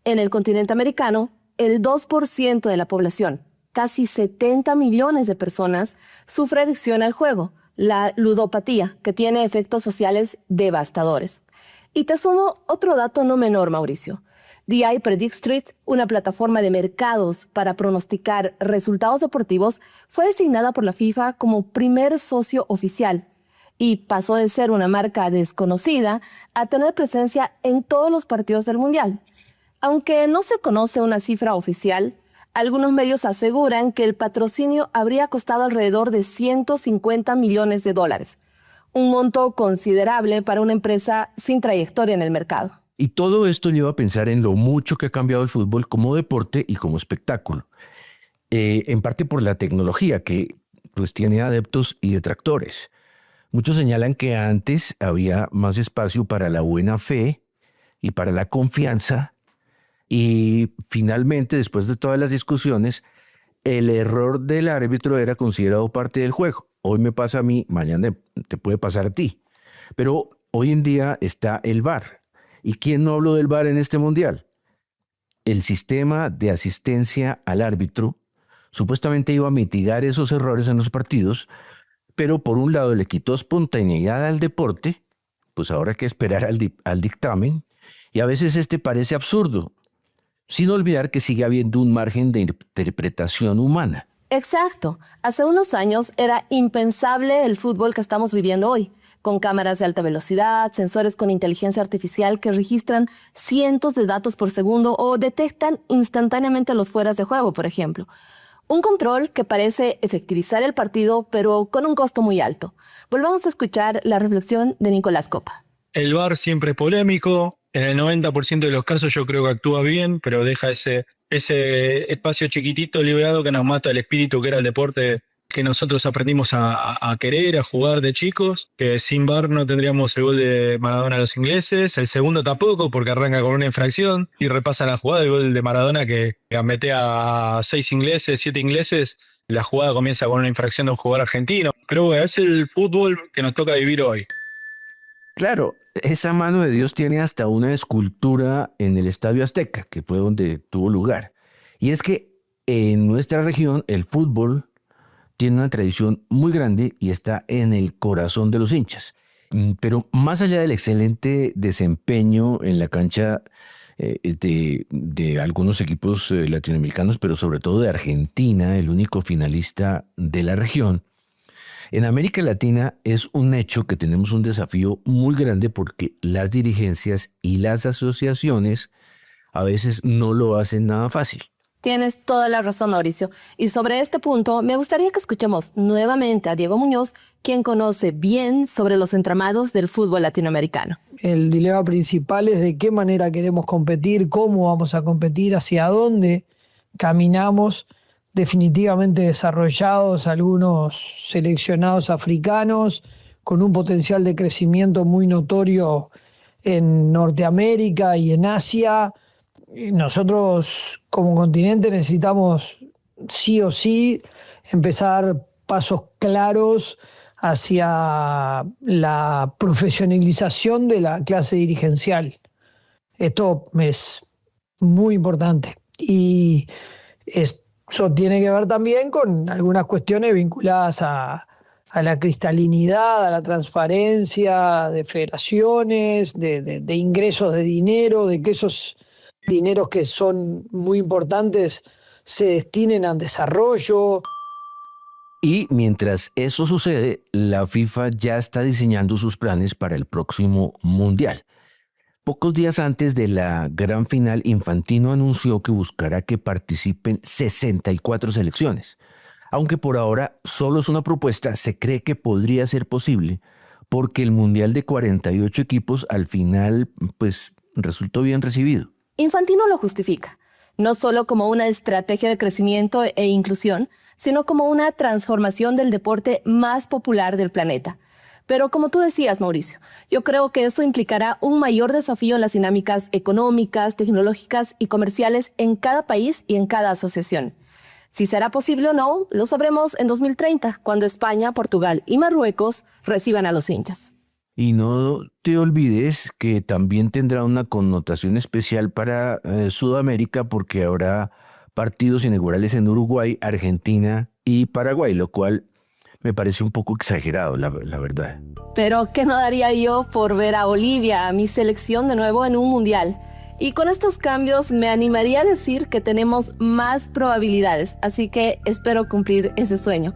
En el continente americano, el 2% de la población, casi 70 millones de personas, sufre adicción al juego, la ludopatía, que tiene efectos sociales devastadores. Y te sumo otro dato no menor, Mauricio. DI Predict Street, una plataforma de mercados para pronosticar resultados deportivos, fue designada por la FIFA como primer socio oficial y pasó de ser una marca desconocida a tener presencia en todos los partidos del Mundial. Aunque no se conoce una cifra oficial, algunos medios aseguran que el patrocinio habría costado alrededor de $150 millones, un monto considerable para una empresa sin trayectoria en el mercado.
Y todo esto lleva a pensar en lo mucho que ha cambiado el fútbol como deporte y como espectáculo. En parte por la tecnología, que pues tiene adeptos y detractores. Muchos señalan que antes había más espacio para la buena fe y para la confianza. Y finalmente, después de todas las discusiones, el error del árbitro era considerado parte del juego. Hoy me pasa a mí, mañana te puede pasar a ti. Pero hoy en día está el VAR. ¿Y quién no habló del VAR en este mundial? El sistema de asistencia al árbitro supuestamente iba a mitigar esos errores en los partidos, pero por un lado le quitó espontaneidad al deporte, pues ahora hay que esperar al dictamen, y a veces parece absurdo, sin olvidar que sigue habiendo un margen de interpretación humana.
Exacto. Hace unos años era impensable el fútbol que estamos viviendo hoy, con cámaras de alta velocidad, sensores con inteligencia artificial que registran cientos de datos por segundo o detectan instantáneamente los fueras de juego, por ejemplo. Un control que parece efectivizar el partido, pero con un costo muy alto. Volvamos a escuchar la reflexión de Nicolás Copa.
El VAR siempre es polémico. En el 90% de los casos yo creo que actúa bien, pero deja ese espacio chiquitito liberado que nos mata el espíritu que era el deporte que nosotros aprendimos a querer, a jugar de chicos, que sin VAR no tendríamos el gol de Maradona a los ingleses, el segundo tampoco porque arranca con una infracción y repasa la jugada, el gol de Maradona que mete a 6 ingleses, 7 ingleses, la jugada comienza con una infracción de un jugador argentino. Pero bueno, es el fútbol que nos toca vivir hoy.
Claro, esa mano de Dios tiene hasta una escultura en el Estadio Azteca, que fue donde tuvo lugar. Y es que en nuestra región el fútbol tiene una tradición muy grande y está en el corazón de los hinchas. Pero más allá del excelente desempeño en la cancha de algunos equipos latinoamericanos, pero sobre todo de Argentina, el único finalista de la región, en América Latina es un hecho que tenemos un desafío muy grande porque las dirigencias y las asociaciones a veces no lo hacen nada fácil.
Tienes toda la razón, Mauricio. Y sobre este punto, me gustaría que escuchemos nuevamente a Diego Muñoz, quien conoce bien sobre los entramados del fútbol latinoamericano.
El dilema principal es de qué manera queremos competir, cómo vamos a competir, hacia dónde caminamos. Definitivamente desarrollados algunos seleccionados africanos con un potencial de crecimiento muy notorio en Norteamérica y en Asia. Nosotros como continente necesitamos sí o sí empezar pasos claros hacia la profesionalización de la clase dirigencial. Esto es muy importante y eso tiene que ver también con algunas cuestiones vinculadas a la cristalinidad, a la transparencia de federaciones, de ingresos de dinero, de que esos dineros que son muy importantes se destinen al desarrollo.
Y mientras eso sucede, la FIFA ya está diseñando sus planes para el próximo Mundial. Pocos días antes de la gran final, Infantino anunció que buscará que participen 64 selecciones. Aunque por ahora solo es una propuesta, se cree que podría ser posible porque el Mundial de 48 equipos al final resultó bien recibido.
Infantino lo justifica, no solo como una estrategia de crecimiento e inclusión, sino como una transformación del deporte más popular del planeta. Pero como tú decías, Mauricio, yo creo que eso implicará un mayor desafío en las dinámicas económicas, tecnológicas y comerciales en cada país y en cada asociación. Si será posible o no, lo sabremos en 2030, cuando España, Portugal y Marruecos reciban a los hinchas.
Y no te olvides que también tendrá una connotación especial para Sudamérica porque habrá partidos inaugurales en Uruguay, Argentina y Paraguay, lo cual me parece un poco exagerado, la verdad.
Pero ¿qué no daría yo por ver a Bolivia, a mi selección, de nuevo en un mundial? Y con estos cambios me animaría a decir que tenemos más probabilidades, así que espero cumplir ese sueño.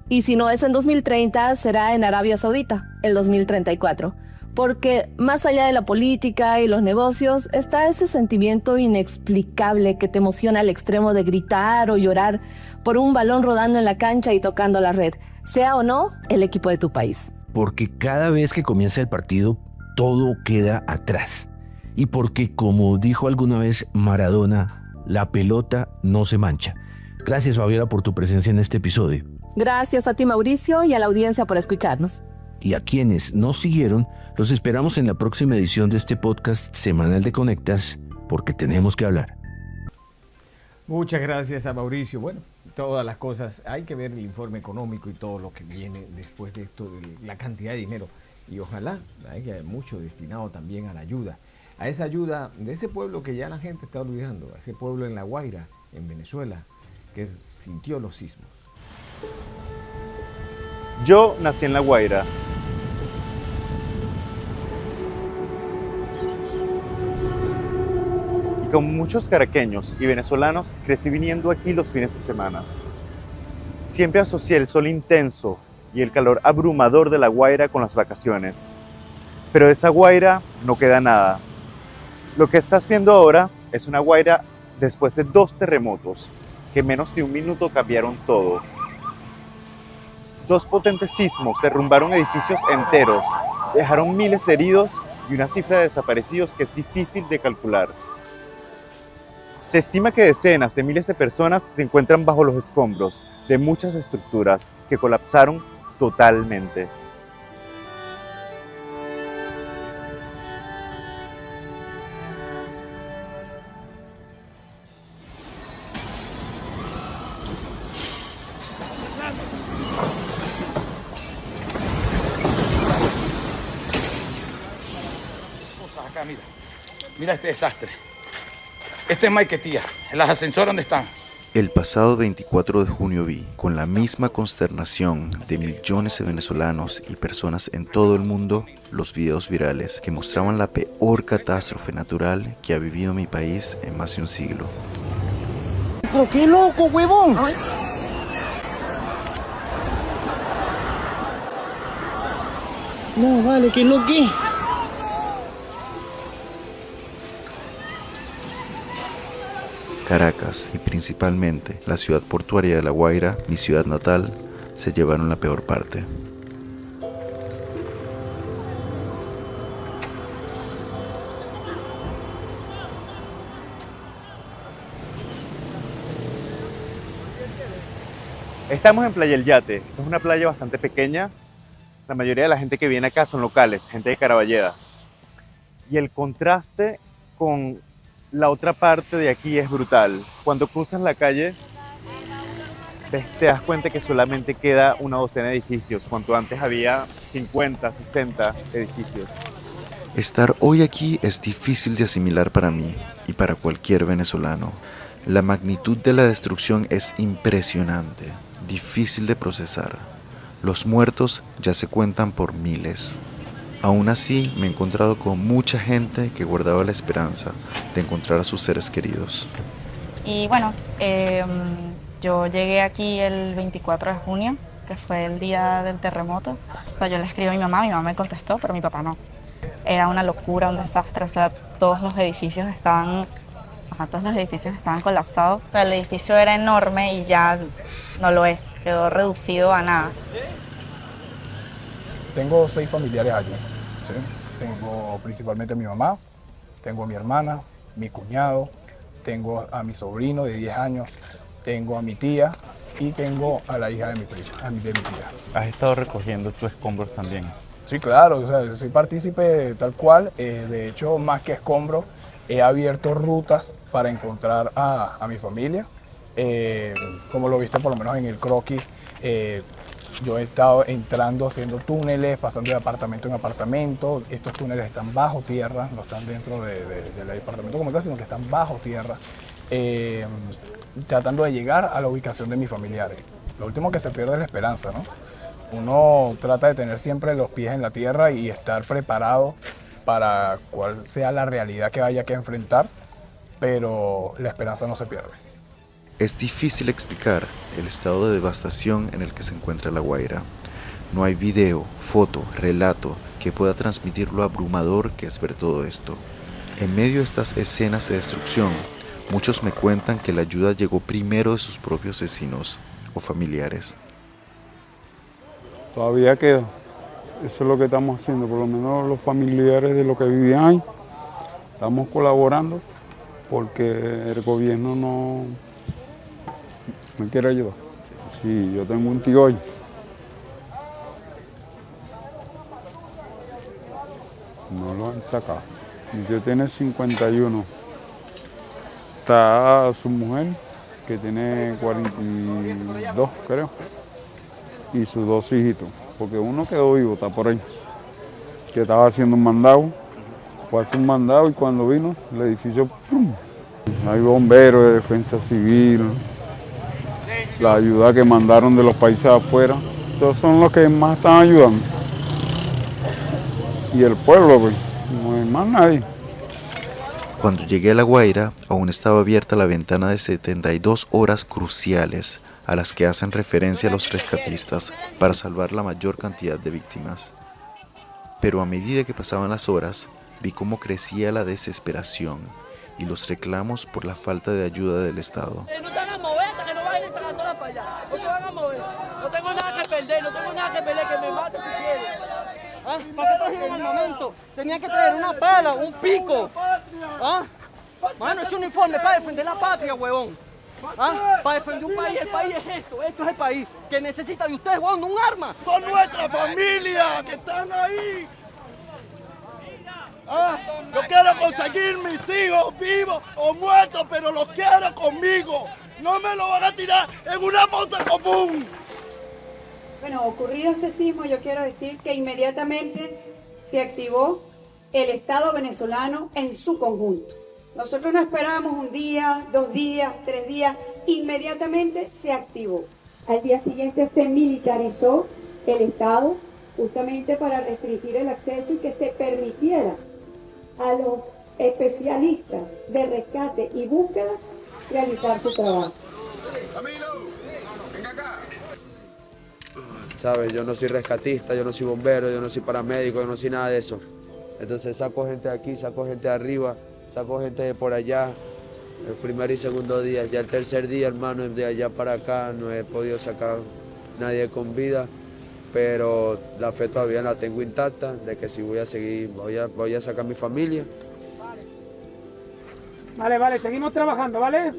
Y si no es en 2030, será en Arabia Saudita, el 2034. Porque más allá de la política y los negocios, está ese sentimiento inexplicable que te emociona al extremo de gritar o llorar por un balón rodando en la cancha y tocando la red, sea o no el equipo de tu país.
Porque cada vez que comienza el partido, todo queda atrás. Y porque, como dijo alguna vez Maradona, la pelota no se mancha. Gracias, Fabiola, por tu presencia en este episodio.
Gracias a ti, Mauricio, y a la audiencia por escucharnos.
Y a quienes nos siguieron, los esperamos en la próxima edición de este podcast semanal de Conectas, porque tenemos que hablar.
Muchas gracias a Mauricio. Bueno, todas las cosas, hay que ver el informe económico y todo lo que viene después de esto, de la cantidad de dinero. Y ojalá haya mucho destinado también a la ayuda. A esa ayuda de ese pueblo que ya la gente está olvidando, a ese pueblo en La Guaira, en Venezuela, que sintió los sismos.
Yo nací en La Guaira. Y como muchos caraqueños y venezolanos, crecí viniendo aquí los fines de semana. Siempre asocié el sol intenso y el calor abrumador de La Guaira con las vacaciones. Pero de esa Guaira no queda nada. Lo que estás viendo ahora es una Guaira después de 2 terremotos que en menos de un minuto cambiaron todo. 2 potentes sismos derrumbaron edificios enteros, dejaron miles de heridos y una cifra de desaparecidos que es difícil de calcular. Se estima que decenas de miles de personas se encuentran bajo los escombros de muchas estructuras que colapsaron totalmente.
Acá, mira este desastre. Este es Maiquetía, las ascensores ¿dónde están?
El pasado 24 de junio vi, con la misma consternación de millones de venezolanos y personas en todo el mundo, los videos virales que mostraban la peor catástrofe natural que ha vivido mi país en más de un siglo.
¡Pero qué loco, huevón! No, vale, qué loco.
Caracas y principalmente la ciudad portuaria de La Guaira, mi ciudad natal, se llevaron la peor parte.
Estamos en Playa El Yate. Esta es una playa bastante pequeña. La mayoría de la gente que viene acá son locales, gente de Caraballeda. Y el contraste con la otra parte de aquí es brutal. Cuando cruzas la calle, te das cuenta que solamente queda una docena de edificios, cuando antes había 50, 60 edificios.
Estar hoy aquí es difícil de asimilar para mí y para cualquier venezolano. La magnitud de la destrucción es impresionante, difícil de procesar. Los muertos ya se cuentan por miles. Aún así, me he encontrado con mucha gente que guardaba la esperanza de encontrar a sus seres queridos.
Y bueno, yo llegué aquí el 24 de junio, que fue el día del terremoto. O sea, yo le escribí a mi mamá me contestó, pero mi papá no. Era una locura, un desastre. O sea, todos los edificios estaban colapsados. O sea, el edificio era enorme y ya no lo es, quedó reducido a nada.
Tengo 6 familiares allí. ¿Sí? Tengo principalmente a mi mamá, tengo a mi hermana, mi cuñado, tengo a mi sobrino de 10 años, tengo a mi tía y tengo a la hija de mi tía.
¿Has estado recogiendo tus escombros también?
Sí, claro, o sea, soy partícipe tal cual. De hecho, más que escombros, he abierto rutas para encontrar a mi familia. Como lo viste por lo menos en el croquis, yo he estado entrando, haciendo túneles, pasando de apartamento en apartamento. Estos túneles están bajo tierra, no están dentro del apartamento como tal, sino que están bajo tierra, tratando de llegar a la ubicación de mis familiares. Lo último que se pierde es la esperanza, ¿no? Uno trata de tener siempre los pies en la tierra y estar preparado para cual sea la realidad que haya que enfrentar, pero la esperanza no se pierde.
Es difícil explicar el estado de devastación en el que se encuentra La Guaira. No hay video, foto, relato que pueda transmitir lo abrumador que es ver todo esto. En medio de estas escenas de destrucción, muchos me cuentan que la ayuda llegó primero de sus propios vecinos o familiares.
Todavía queda. Eso es lo que estamos haciendo, por lo menos los familiares de los que vivían ahí. Estamos colaborando porque el gobierno no quiere ayudar. Sí, yo tengo un tío ahí. No lo han sacado. Mi tío tiene 51. Está su mujer que tiene 42, creo, y sus 2 hijitos, porque uno quedó vivo, está por ahí, que estaba haciendo un mandado, fue a hacer un mandado y cuando vino el edificio, ¡pum! Hay bomberos de defensa civil, la ayuda que mandaron de los países afuera, esos son los que más están ayudando. Y el pueblo, pues, no hay más nadie.
Cuando llegué a La Guaira, aún estaba abierta la ventana de 72 horas cruciales a las que hacen referencia los rescatistas para salvar la mayor cantidad de víctimas. Pero a medida que pasaban las horas, vi cómo crecía la desesperación y los reclamos por la falta de ayuda del Estado.
No se hagan mover hasta que no vayan sacándola para allá. No se van a mover. No tengo nada que perder, que me mate si quieren. ¿Ah? ¿Para qué trajeron armamento? Tenían que traer una pala, un pico. ¿Ah? Mano, ese uniforme para defender la patria, huevón. ¿Ah? Para defender un país. El país es esto es el país. Que necesita de ustedes, huevón, un arma. Son nuestra familia que están ahí. ¿Ah? Yo quiero conseguir mis hijos vivos o muertos, pero los quiero conmigo. No me lo van a tirar en una fosa común.
Bueno, ocurrido este sismo, yo quiero decir que inmediatamente se activó el Estado venezolano en su conjunto. Nosotros no esperábamos un día, 2 días, 3 días, inmediatamente se activó. Al día siguiente se militarizó el Estado justamente para restringir el acceso y que se permitiera a los especialistas de rescate y búsqueda realizar su trabajo.
¿Sabes? Yo no soy rescatista, yo no soy bombero, yo no soy paramédico, yo no soy nada de eso. Entonces saco gente de aquí, saco gente de arriba, saco gente de por allá, el primer y segundo día. Ya el tercer día, hermano, de allá para acá no he podido sacar nadie con vida, pero la fe todavía la tengo intacta, de que si voy a seguir, voy a sacar a mi familia.
Vale, seguimos trabajando, ¿vale?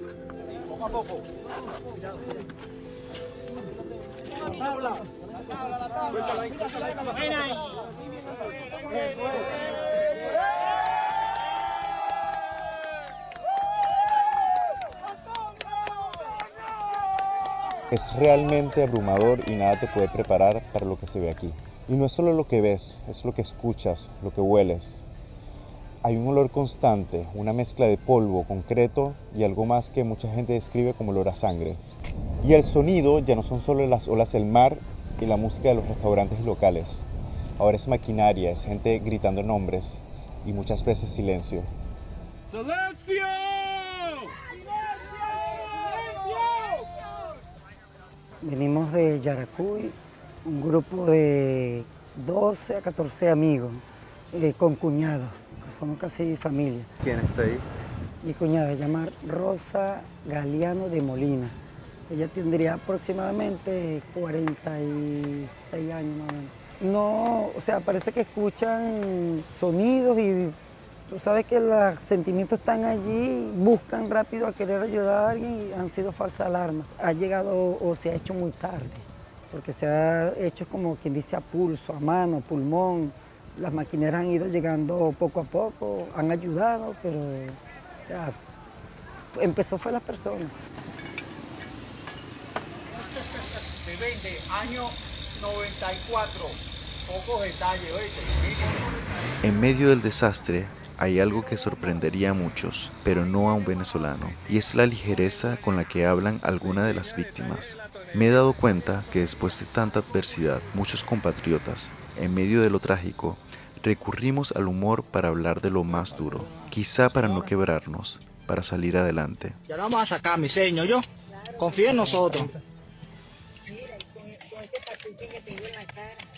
Poco a poco. La tabla.
Es realmente abrumador y nada te puede preparar para lo que se ve aquí. Y no es solo lo que ves, es lo que escuchas, lo que hueles. Hay un olor constante, una mezcla de polvo, concreto y algo más que mucha gente describe como olor a sangre. Y el sonido ya no son solo las olas del mar y la música de los restaurantes locales. Ahora es maquinaria, es gente gritando nombres y muchas veces silencio.
¡Silencio!
Venimos de Yaracuy, un grupo de 12 a 14 amigos, con cuñados, somos casi familia.
¿Quién está ahí?
Mi cuñada se llama Rosa Galeano de Molina. Ella tendría aproximadamente 46 años más o menos. No, o sea, parece que escuchan sonidos y tú sabes que los sentimientos están allí, buscan rápido a querer ayudar a alguien y han sido falsas alarmas. Ha llegado o se ha hecho muy tarde, porque se ha hecho como quien dice a pulso, a mano, pulmón. Las maquineras han ido llegando poco a poco, han ayudado, pero o sea, empezó fue las personas.
Se vende año 94, pocos detalles, oíste.
En medio del desastre hay algo que sorprendería a muchos, pero no a un venezolano, y es la ligereza con la que hablan algunas de las víctimas. Me he dado cuenta que después de tanta adversidad, muchos compatriotas, en medio de lo trágico, recurrimos al humor para hablar de lo más duro, quizá para no quebrarnos, para salir adelante.
Ya lo vamos a sacar, mi señor, yo. Confía en nosotros.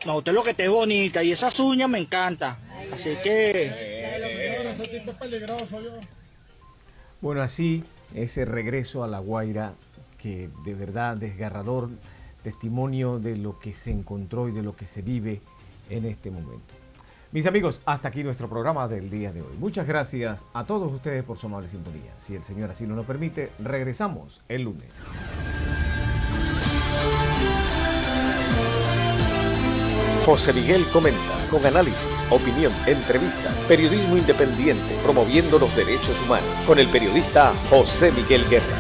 No, usted lo que te es bonita y esas uñas me encantan. Así que...
Bueno, así ese regreso a La Guaira, que de verdad desgarrador, testimonio de lo que se encontró y de lo que se vive en este momento. Mis amigos, hasta aquí nuestro programa del día de hoy. Muchas gracias a todos ustedes por su amable sintonía. Si el Señor así nos lo permite, regresamos el lunes.
José Miguel comenta, con análisis, opinión, entrevistas, periodismo independiente, promoviendo los derechos humanos, con el periodista José Miguel Guerra.